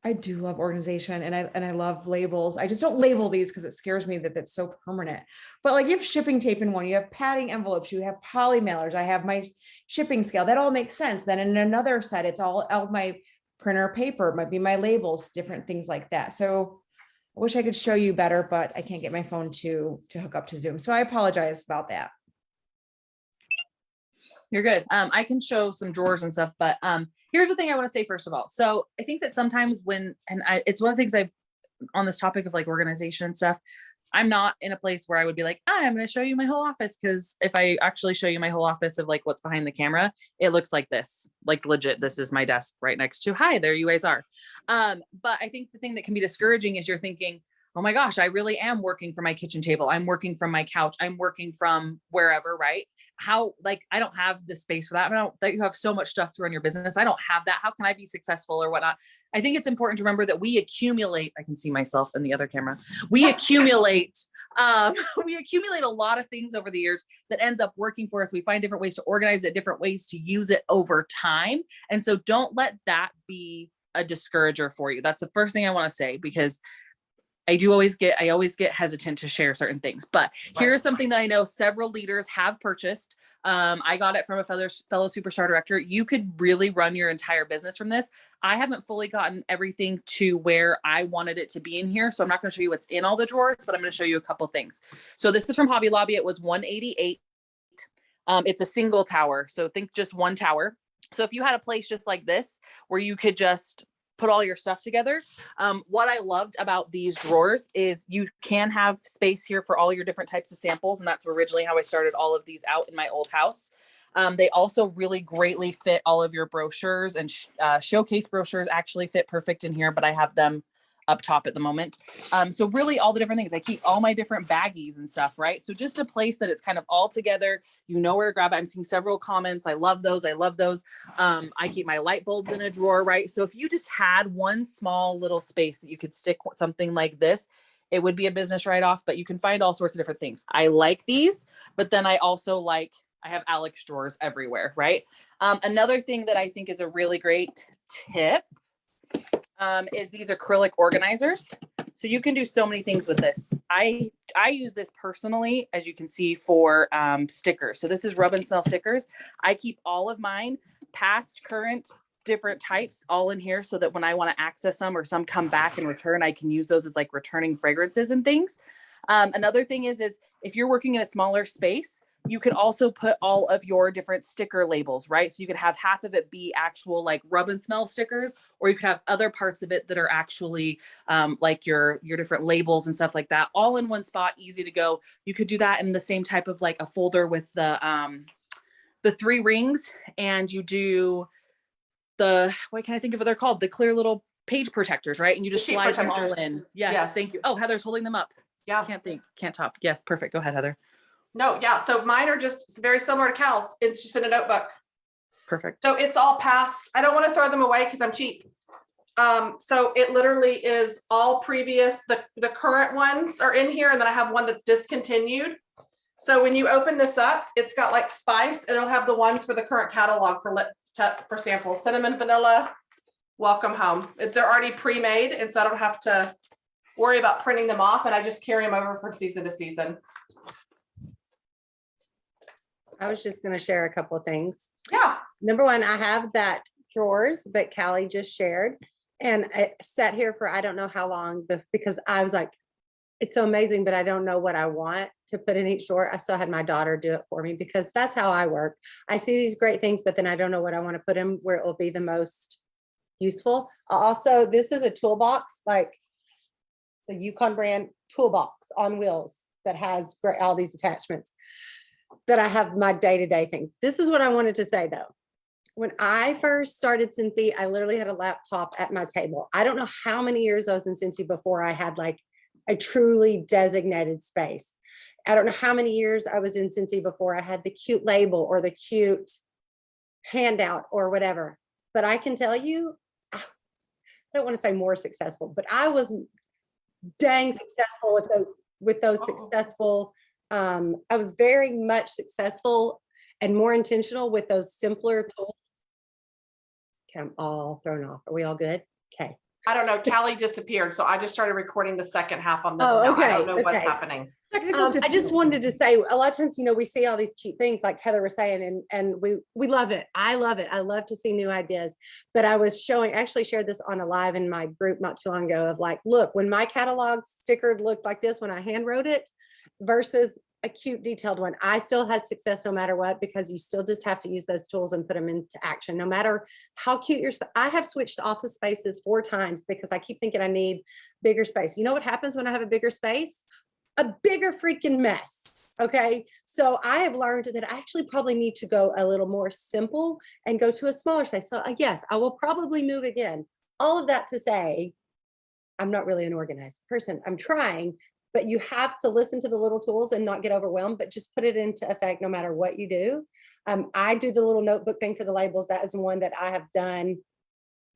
I do love organization and I love labels. I just don't label these because it scares me that it's so permanent. But like you have shipping tape in one, you have padding envelopes, you have poly mailers, I have my shipping scale. That all makes sense. Then in another set, it's all my printer paper, it might be my labels, different things like that. So I wish I could show you better, but I can't get my phone to hook up to Zoom. So I apologize about that. You're good. I can show some drawers and stuff, but here's the thing I want to say first of all. So I think that sometimes it's one of the things on this topic of like organization and stuff, I'm not in a place where I would be like, I'm going to show you my whole office. Cause if I actually show you my whole office of like what's behind the camera, it looks like this, like legit, this is my desk right next to, hi, there you guys are. But I think the thing that can be discouraging is you're thinking, oh my gosh, I really am working from my kitchen table. I'm working from my couch. I'm working from wherever, right? How, like, I don't have the space for that. That you have so much stuff to run your business. I don't have that. How can I be successful or whatnot? I think it's important to remember that we accumulate, I can see myself in the other camera. We accumulate a lot of things over the years that ends up working for us. We find different ways to organize it, different ways to use it over time. And so don't let that be a discourager for you. That's the first thing I want to say, because I always get hesitant to share certain things, but here's something that I know several leaders have purchased. I got it from a fellow superstar director. You could really run your entire business from this. I haven't fully gotten everything to where I wanted it to be in here. So I'm not going to show you what's in all the drawers, but I'm going to show you a couple things. So this is from Hobby Lobby. It was $188. It's a single tower. So think just one tower. So if you had a place just like this, where you could just put all your stuff together. What I loved about these drawers is you can have space here for all your different types of samples. And that's originally how I started all of these out in my old house. They also really greatly fit all of your brochures, and showcase brochures actually fit perfect in here, but I have them up top at the moment. So really all the different things, I keep all my different baggies and stuff, right? So just a place that it's kind of all together, you know where to grab it. I'm seeing several comments. I love those. I keep my light bulbs in a drawer, right? So if you just had one small little space that you could stick something like this, it would be a business write-off, but you can find all sorts of different things. I like these, but then I also I have Alex drawers everywhere, right? Another thing that I think is a really great tip is these acrylic organizers. So you can do so many things with this. I use this personally, as you can see, for stickers. So this is rub and smell stickers. I keep all of mine, past, current, different types, all in here, so that when I want to access some or some come back and return, I can use those as like returning fragrances and things. Another thing is if you're working in a smaller space, you could also put all of your different sticker labels, right? So you could have half of it be actual like rub and smell stickers, or you could have other parts of it that are actually like your different labels and stuff like that, all in one spot, easy to go. You could do that in the same type of like a folder with the 3 rings, and you do what can I think of what they're called? The clear little page protectors, right? And you just slide them all in. Yes, thank you. Oh, Heather's holding them up. Yeah. Can't top. Yes, perfect. Go ahead, Heather. No, yeah. So mine are just very similar to Cal's. It's just in a notebook. Perfect. So it's all past. I don't want to throw them away because I'm cheap. So it literally is all previous. The current ones are in here, and then I have one that's discontinued. So when you open this up, it's got like spice, and it'll have the ones for the current catalog for samples. Cinnamon, vanilla, welcome home. They're already pre-made, and so I don't have to worry about printing them off, and I just carry them over from season to season. I was just going to share a couple of things. Yeah. Number one, I have that drawers that Callie just shared, and I sat here for I don't know how long, because I was like, it's so amazing, but I don't know what I want to put in each drawer. I still had my daughter do it for me, because that's how I work. I see these great things, but then I don't know what I want to put in where it will be the most useful. Also, this is a toolbox, like the Yukon brand toolbox on wheels. that has all these attachments that I have my day-to-day things. This is what I wanted to say though. When I first started Scentsy, I literally had a laptop at my table. I don't know how many years I was in Scentsy before I had like a truly designated space. I don't know how many years I was in Scentsy before I had the cute label or the cute handout or whatever. But I can tell you, I don't want to say more successful, but I was dang successful with those successful. I was very much successful and more intentional with those simpler tools. Okay, I'm all thrown off. Are we all good? Okay. I don't know. Callie disappeared, so I just started recording the second half on this. Oh, now. okay, I don't know what's okay. happening. I just wanted to say, a lot of times, we see all these cute things like Heather was saying, and we love it. I love it. I love to see new ideas. But I was actually shared this on a live in my group not too long ago of like, look, when my catalog sticker looked like this when I hand wrote it versus a cute detailed one, I still had success no matter what, because you still just have to use those tools and put them into action, no matter how cute I have switched office spaces 4 times because I keep thinking I need bigger space. You know what happens when I have a bigger space? A bigger freaking mess. Okay. So I have learned that I actually probably need to go a little more simple and go to a smaller space. So yes, I will probably move again. All of that to say, I'm not really an organized person. I'm trying, but you have to listen to the little tools and not get overwhelmed, but just put it into effect no matter what you do. I do the little notebook thing for the labels. That is one that I have done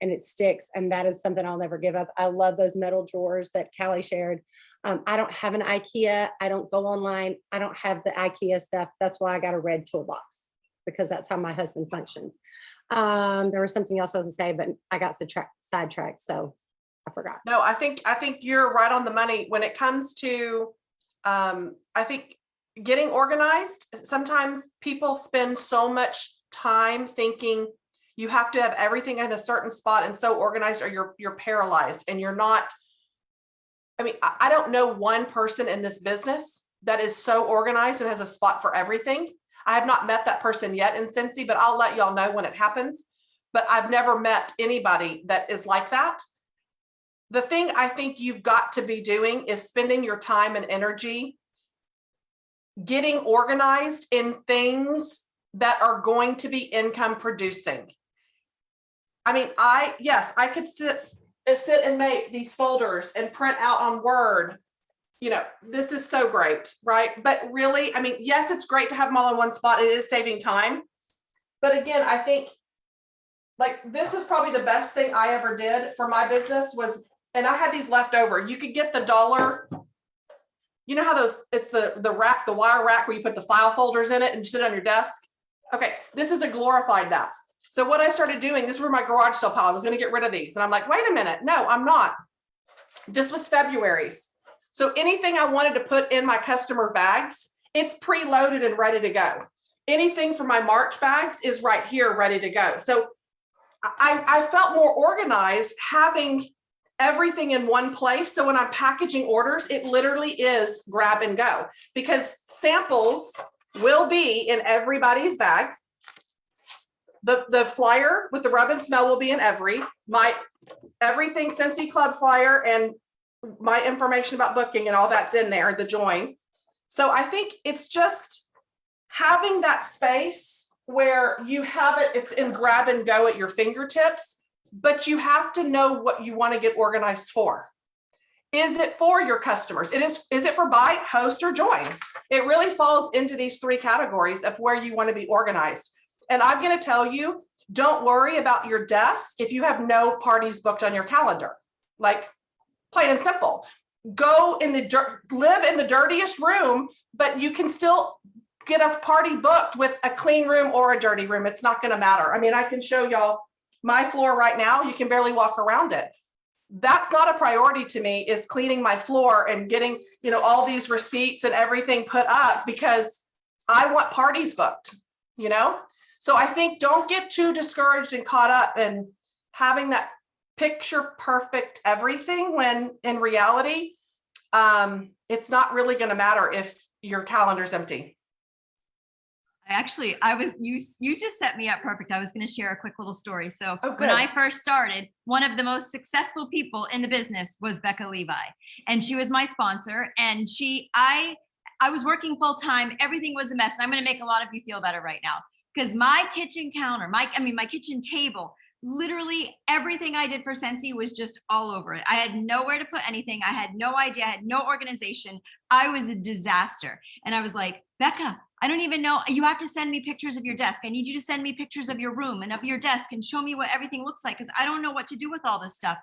and it sticks. And that is something I'll never give up. I love those metal drawers that Callie shared. I don't have an IKEA. I don't go online. I don't have the IKEA stuff. That's why I got a red toolbox, because that's how my husband functions. There was something else I was gonna say, but I got sidetracked, so I forgot. No, I think you're right on the money when it comes to, I think getting organized. Sometimes people spend so much time thinking you have to have everything in a certain spot and so organized, or you're paralyzed and you're not. I mean, I don't know one person in this business that is so organized and has a spot for everything. I have not met that person yet in Scentsy, but I'll let y'all know when it happens. But I've never met anybody that is like that. The thing I think you've got to be doing is spending your time and energy getting organized in things that are going to be income producing. I mean, I could sit and make these folders and print out on Word. This is so great, right? But really, I mean, yes, it's great to have them all in one spot. It is saving time. But again, I think like this was probably the best thing I ever did for my business was, and I had these left over. You could get the dollar, you know how it's the rack, the wire rack where you put the file folders in it and you sit on your desk. Okay, this is a glorified that. So what I started doing, this were my garage sale pile. I was going to get rid of these. And I'm like, wait a minute. No, I'm not. This was February's. So anything I wanted to put in my customer bags, it's preloaded and ready to go. Anything for my March bags is right here, ready to go. So I felt more organized having everything in one place. So when I'm packaging orders, it literally is grab and go, because samples will be in everybody's bag. The flyer with the rub and smell will be in everything Scentsy Club flyer, and my information about booking and all that's in there, the join. So I think it's just having that space where you have it, it's in grab and go at your fingertips, but you have to know what you want to get organized for. Is it for your customers? Is it for buy, host, or join? It really falls into these 3 categories of where you want to be organized. And I'm going to tell you, don't worry about your desk if you have no parties booked on your calendar. Like, plain and simple. Go in the dirt, live in the dirtiest room, but you can still get a party booked with a clean room or a dirty room. It's not going to matter. I mean, I can show y'all my floor right now. You can barely walk around it. That's not a priority to me, is cleaning my floor and getting, all these receipts and everything put up, because I want parties booked, So I think don't get too discouraged and caught up in having that picture perfect everything, when in reality, it's not really going to matter if your calendar's empty. You just set me up perfect. I was going to share a quick little story. So Oh, when good. I first started, one of the most successful people in the business was Becca Levi, and she was my sponsor. And I I was working full time. Everything was a mess. And I'm going to make a lot of you feel better right now because my kitchen counter, my kitchen table, literally everything I did for Scentsy was just all over it. I had nowhere to put anything. I had no idea. I had no organization. I was a disaster. And I was like, Becca, I don't even know. You have to send me pictures of your desk. I need you to send me pictures of your room and of your desk and show me what everything looks like because I don't know what to do with all this stuff.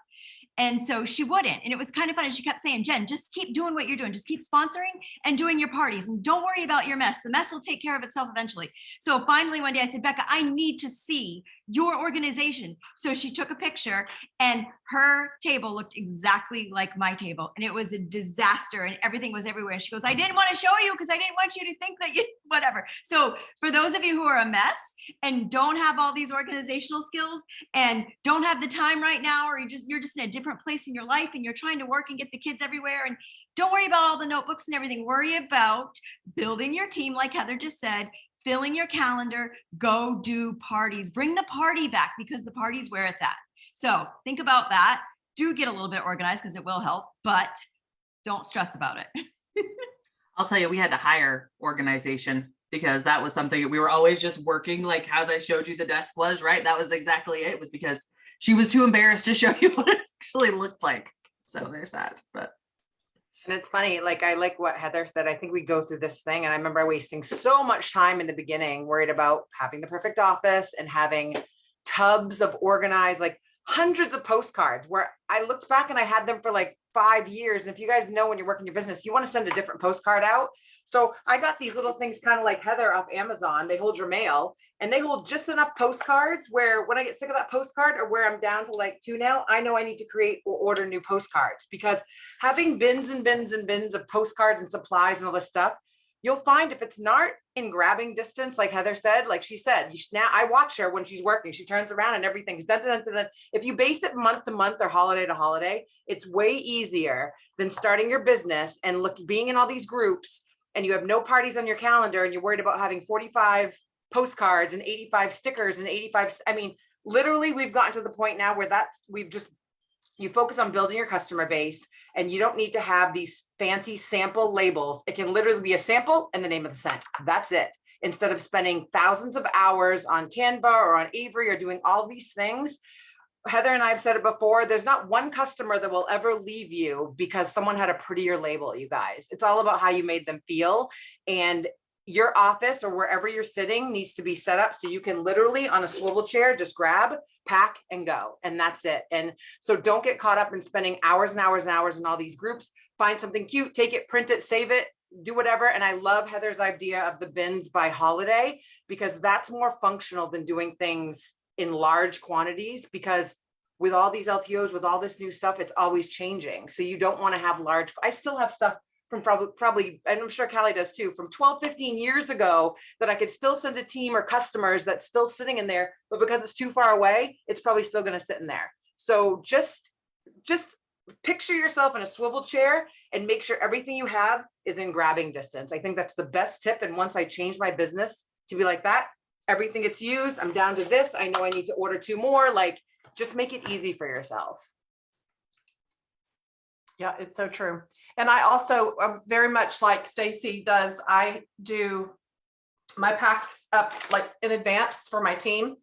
And so she wouldn't. And it was kind of fun. And she kept saying, Jen, just keep doing what you're doing. Just keep sponsoring and doing your parties. And don't worry about your mess. The mess will take care of itself eventually. So finally, one day I said, Becca, I need to see your organization. So she took a picture and her table looked exactly like my table. And it was a disaster and everything was everywhere. She goes, I didn't want to show you because I didn't want you to think that you, whatever. So for those of you who are a mess and don't have all these organizational skills and don't have the time right now, or you're just in a different place in your life and you're trying to work and get the kids everywhere, and don't worry about all the notebooks and everything. Worry about building your team, like Heather just said, filling your calendar, go do parties, bring the party back because the party's where it's at. So think about that. Do get a little bit organized because it will help, but don't stress about it. I'll tell you, we had to hire organization because that was something that we were always just working, like as I showed you the desk was, right? That was exactly it. It was because she was too embarrassed to show you what it actually looked like. So there's that. But And it's funny, like I like what Heather said. I think we go through this thing, and I remember wasting so much time in the beginning, worried about having the perfect office and having tubs of organized, like hundreds of postcards, where I looked back and I had them for like 5 years. And if you guys know, when you're working your business, you want to send a different postcard out. So I got these little things kind of like Heather off Amazon. They hold your mail and they hold just enough postcards where when I get sick of that postcard or where I'm down to like 2 now, I know I need to create or order new postcards, because having bins and bins and bins of postcards and supplies and all this stuff, you'll find if it's not in grabbing distance, like Heather said, like she said, now I watch her when she's working, she turns around and everything's done, done, done, done. If you base it month to month or holiday to holiday, it's way easier than starting your business and being in all these groups and you have no parties on your calendar and you're worried about having 45 postcards and 85 stickers and 85. I mean, literally we've gotten to the point now where you focus on building your customer base and you don't need to have these fancy sample labels. It can literally be a sample and the name of the scent. That's it. Instead of spending thousands of hours on Canva or on Avery or doing all these things. Heather and I have said it before, there's not one customer that will ever leave you because someone had a prettier label, you guys. It's all about how you made them feel. And your office or wherever you're sitting needs to be set up so you can literally on a swivel chair, just grab, pack and go. And that's it. And so don't get caught up in spending hours and hours and hours in all these groups. Find something cute, take it, print it, save it, do whatever. And I love Heather's idea of the bins by holiday, because that's more functional than doing things in large quantities, because with all these LTOs, with all this new stuff, it's always changing. So you don't want to have large, I still have stuff from probably, and I'm sure Callie does too, from 12, 15 years ago that I could still send a team or customers that's still sitting in there, but because it's too far away, it's probably still going to sit in there. So just picture yourself in a swivel chair and make sure everything you have is in grabbing distance. I think that's the best tip. And once I changed my business to be like that, everything gets used. I'm down to this. I know I need to order 2 more. Like, just make it easy for yourself. Yeah, it's so true. And I also very much like Stacy does. I do my packs up like in advance for my team.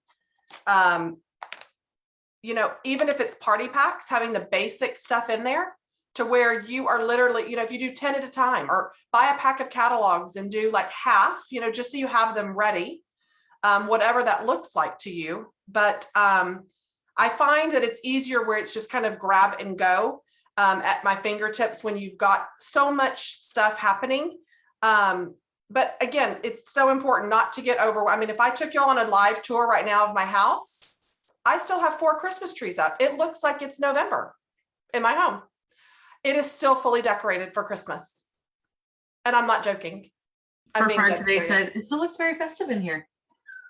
You know, even if it's party packs, having the basic stuff in there to where you are literally, you know, if you do 10 at a time or buy a pack of catalogs and do like half, you know, just so you have them ready, whatever that looks like to you. But I find that it's easier where it's just kind of grab and go. At my fingertips when you've got so much stuff happening. But again, it's so important not to get overwhelmed. I mean, if I took y'all on a live tour right now of my house, I still have 4 Christmas trees up. It looks like it's November in my home. It is still fully decorated for Christmas. And I'm not joking. for Friday, they said, it still looks very festive in here.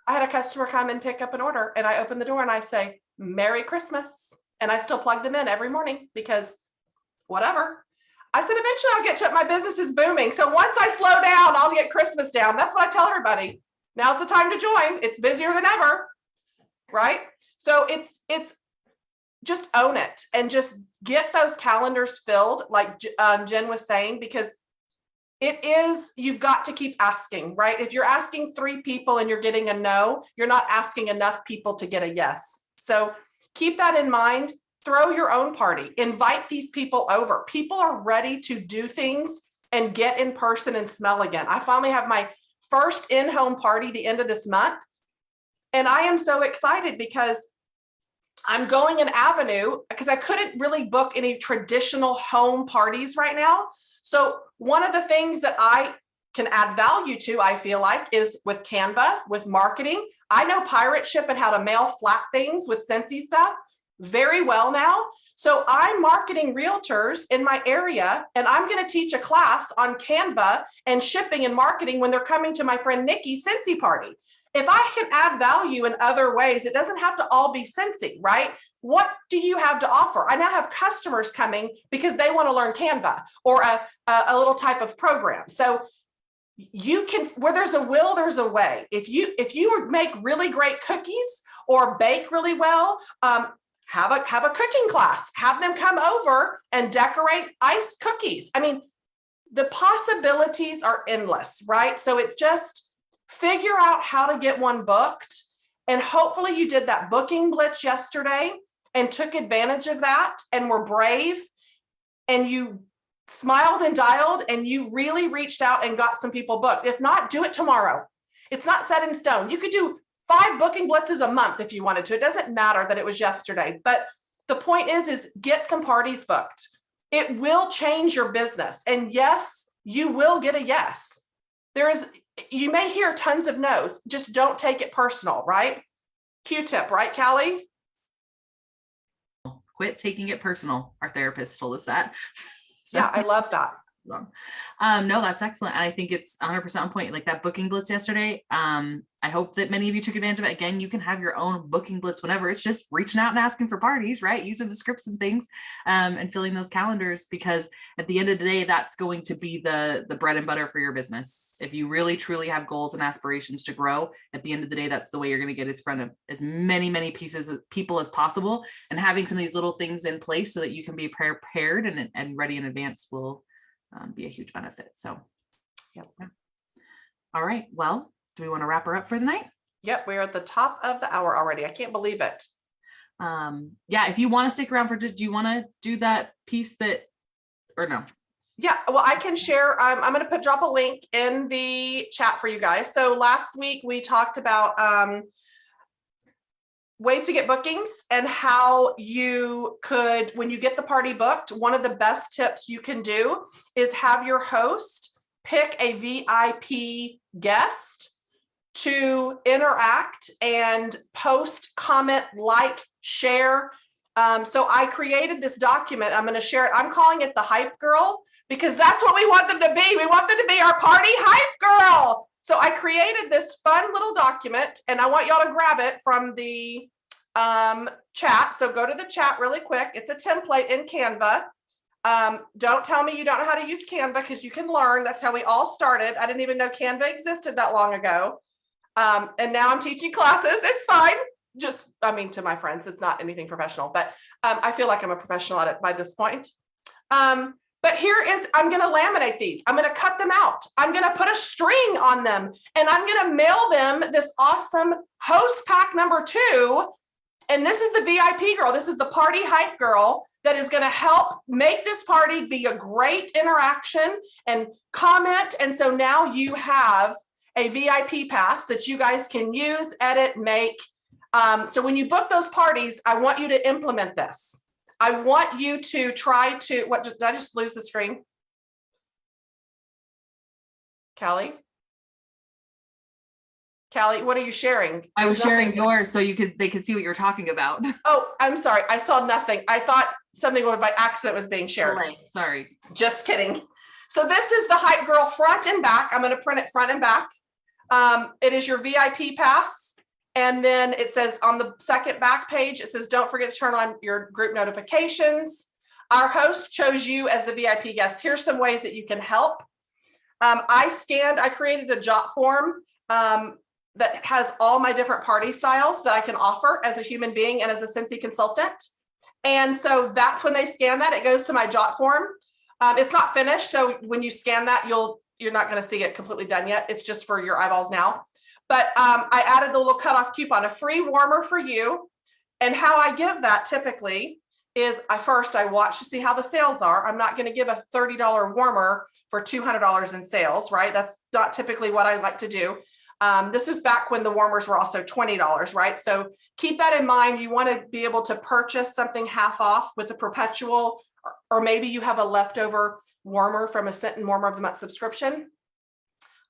I had a customer come and pick up an order and I open the door and I say, Merry Christmas. And I still plug them in every morning because whatever. I said, eventually I'll get to it. My business is booming. So once I slow down, I'll get Christmas down. That's what I tell everybody. Now's the time to join. It's busier than ever. Right? So it's just own it and just get those calendars filled, like Jen was saying, because you've got to keep asking, right? If you're asking 3 people and you're getting a no, you're not asking enough people to get a yes. So keep that in mind. Throw your own party, invite these people over. People are ready to do things and get in person and smell again. I finally have my first in-home party the end of this month. And I am so excited because I'm going an avenue because I couldn't really book any traditional home parties right now. So one of the things that I can add value to, I feel like, is with Canva, with marketing. I know pirate ship and how to mail flat things with Scentsy stuff very well now. So I'm marketing realtors in my area, and I'm going to teach a class on Canva and shipping and marketing when they're coming to my friend Nikki's Scentsy party. If I can add value in other ways, it doesn't have to all be Scentsy, right? What do you have to offer? I now have customers coming because they want to learn Canva or a little type of program. So you can, where there's a will, there's a way. If you make really great cookies or bake really well, have a cooking class, have them come over and decorate iced cookies. I mean, the possibilities are endless, right? So it just, figure out how to get one booked. And hopefully you did that booking blitz yesterday and took advantage of that and were brave and you smiled and dialed and you really reached out and got some people booked. If not, do it tomorrow. It's not set in stone. You could do 5 booking blitzes a month if you wanted to. It doesn't matter that it was yesterday, but the point is get some parties booked. It will change your business. And yes, you will get a yes. You may hear tons of no's, just don't take it personal, right? Q-tip, right, Callie? Quit taking it personal. Our therapist told us that. So, yeah, I love that. No, that's excellent. And I think it's 100% on point. Like that booking blitz yesterday. I hope that many of you took advantage of it. Again, you can have your own booking blitz whenever. It's just reaching out and asking for parties, right? Using the scripts and things, and filling those calendars, because at the end of the day, that's going to be the bread and butter for your business. If you really truly have goals and aspirations to grow, at the end of the day, that's the way you're going to get in front of as many pieces of people as possible. And having some of these little things in place so that you can be prepared and ready in advance will be a huge benefit. So, yeah. All right. Well, do we want to wrap her up for the night? Yep. We're at the top of the hour already. I can't believe it. Yeah. If you want to stick around for, do you want to do that piece or no? Yeah. Well, I can share. I'm going to drop a link in the chat for you guys. So last week we talked about, ways to get bookings and how you could, when you get the party booked, one of the best tips you can do is have your host pick a VIP guest to interact and post, comment, like, share. So I created this document. I'm going to share it. I'm calling it the Hype Girl because that's what we want them to be. We want them to be our party hype girl. So I created this fun little document and I want y'all to grab it from the chat. So go to the chat really quick. It's a template in Canva. Don't tell me you don't know how to use Canva because you can learn. That's how we all started. I didn't even know Canva existed that long ago. And now I'm teaching classes. It's fine. To my friends, it's not anything professional, but I feel like I'm a professional at it by this point. But I'm going to laminate these. I'm going to cut them out. I'm going to put a string on them and I'm going to mail them this awesome host pack number 2. And this is the VIP girl. This is the party hype girl that is going to help make this party be a great interaction and comment. And so now you have a VIP pass that you guys can use, edit, make. So when you book those parties, I want you to implement this. I want you to try to, did I just lose the screen? Callie, what are you sharing? I was sharing yours so they could see what you're talking about. Oh, I'm sorry. I saw nothing. I thought something by accident was being shared. Right. Sorry. Just kidding. So this is the Hype Girl front and back. I'm going to print it front and back. It is your VIP pass. And then it says on the second back page, it says, don't forget to turn on your group notifications. Our host chose you as the VIP guest. Here's some ways that you can help. I created a jot form that has all my different party styles that I can offer as a human being and as a Scentsy consultant. And so that's when they scan that, it goes to my jot form. It's not finished. So when you scan that, you're not going to see it completely done yet. It's just for your eyeballs now. But I added the little cutoff coupon, a free warmer for you. And how I give that typically is I watch to see how the sales are. I'm not going to give a $30 warmer for $200 in sales, right? That's not typically what I like to do. This is back when the warmers were also $20, right? So keep that in mind. You want to be able to purchase something half off with the perpetual, or maybe you have a leftover warmer from a Scent and Warmer of the Month subscription.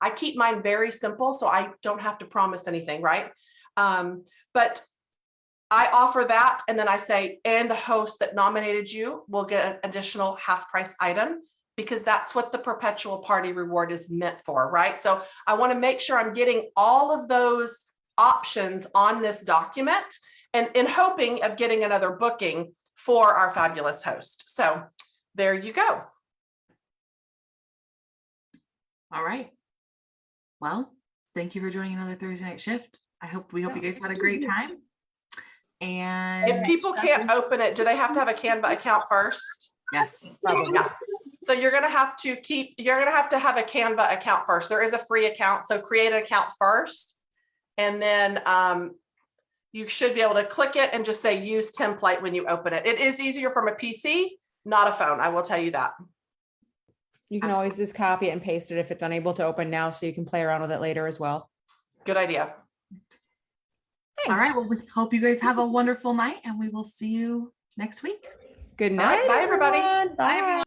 I keep mine very simple, so I don't have to promise anything, right? But I offer that, and then I say, and the host that nominated you will get an additional half price item, because that's what the perpetual party reward is meant for, right? So I want to make sure I'm getting all of those options on this document, and in hoping of getting another booking for our fabulous host. So there you go. All right. Well, thank you for joining another Thursday night shift. We hope you guys had a great time. And If people can't open it, do they have to have a Canva account first? yes, Yeah. So you're going to have to have a Canva account first. There is a free account. So create an account first. And then you should be able to click it and just say use template when you open it. It is easier from a PC, not a phone. I will tell you that. You can always just copy it and paste it if it's unable to open now, so you can play around with it later as well. Good idea. All right. Well, we hope you guys have a wonderful night, and we will see you next week. Good All right, night. bye, everybody. Everyone. Bye.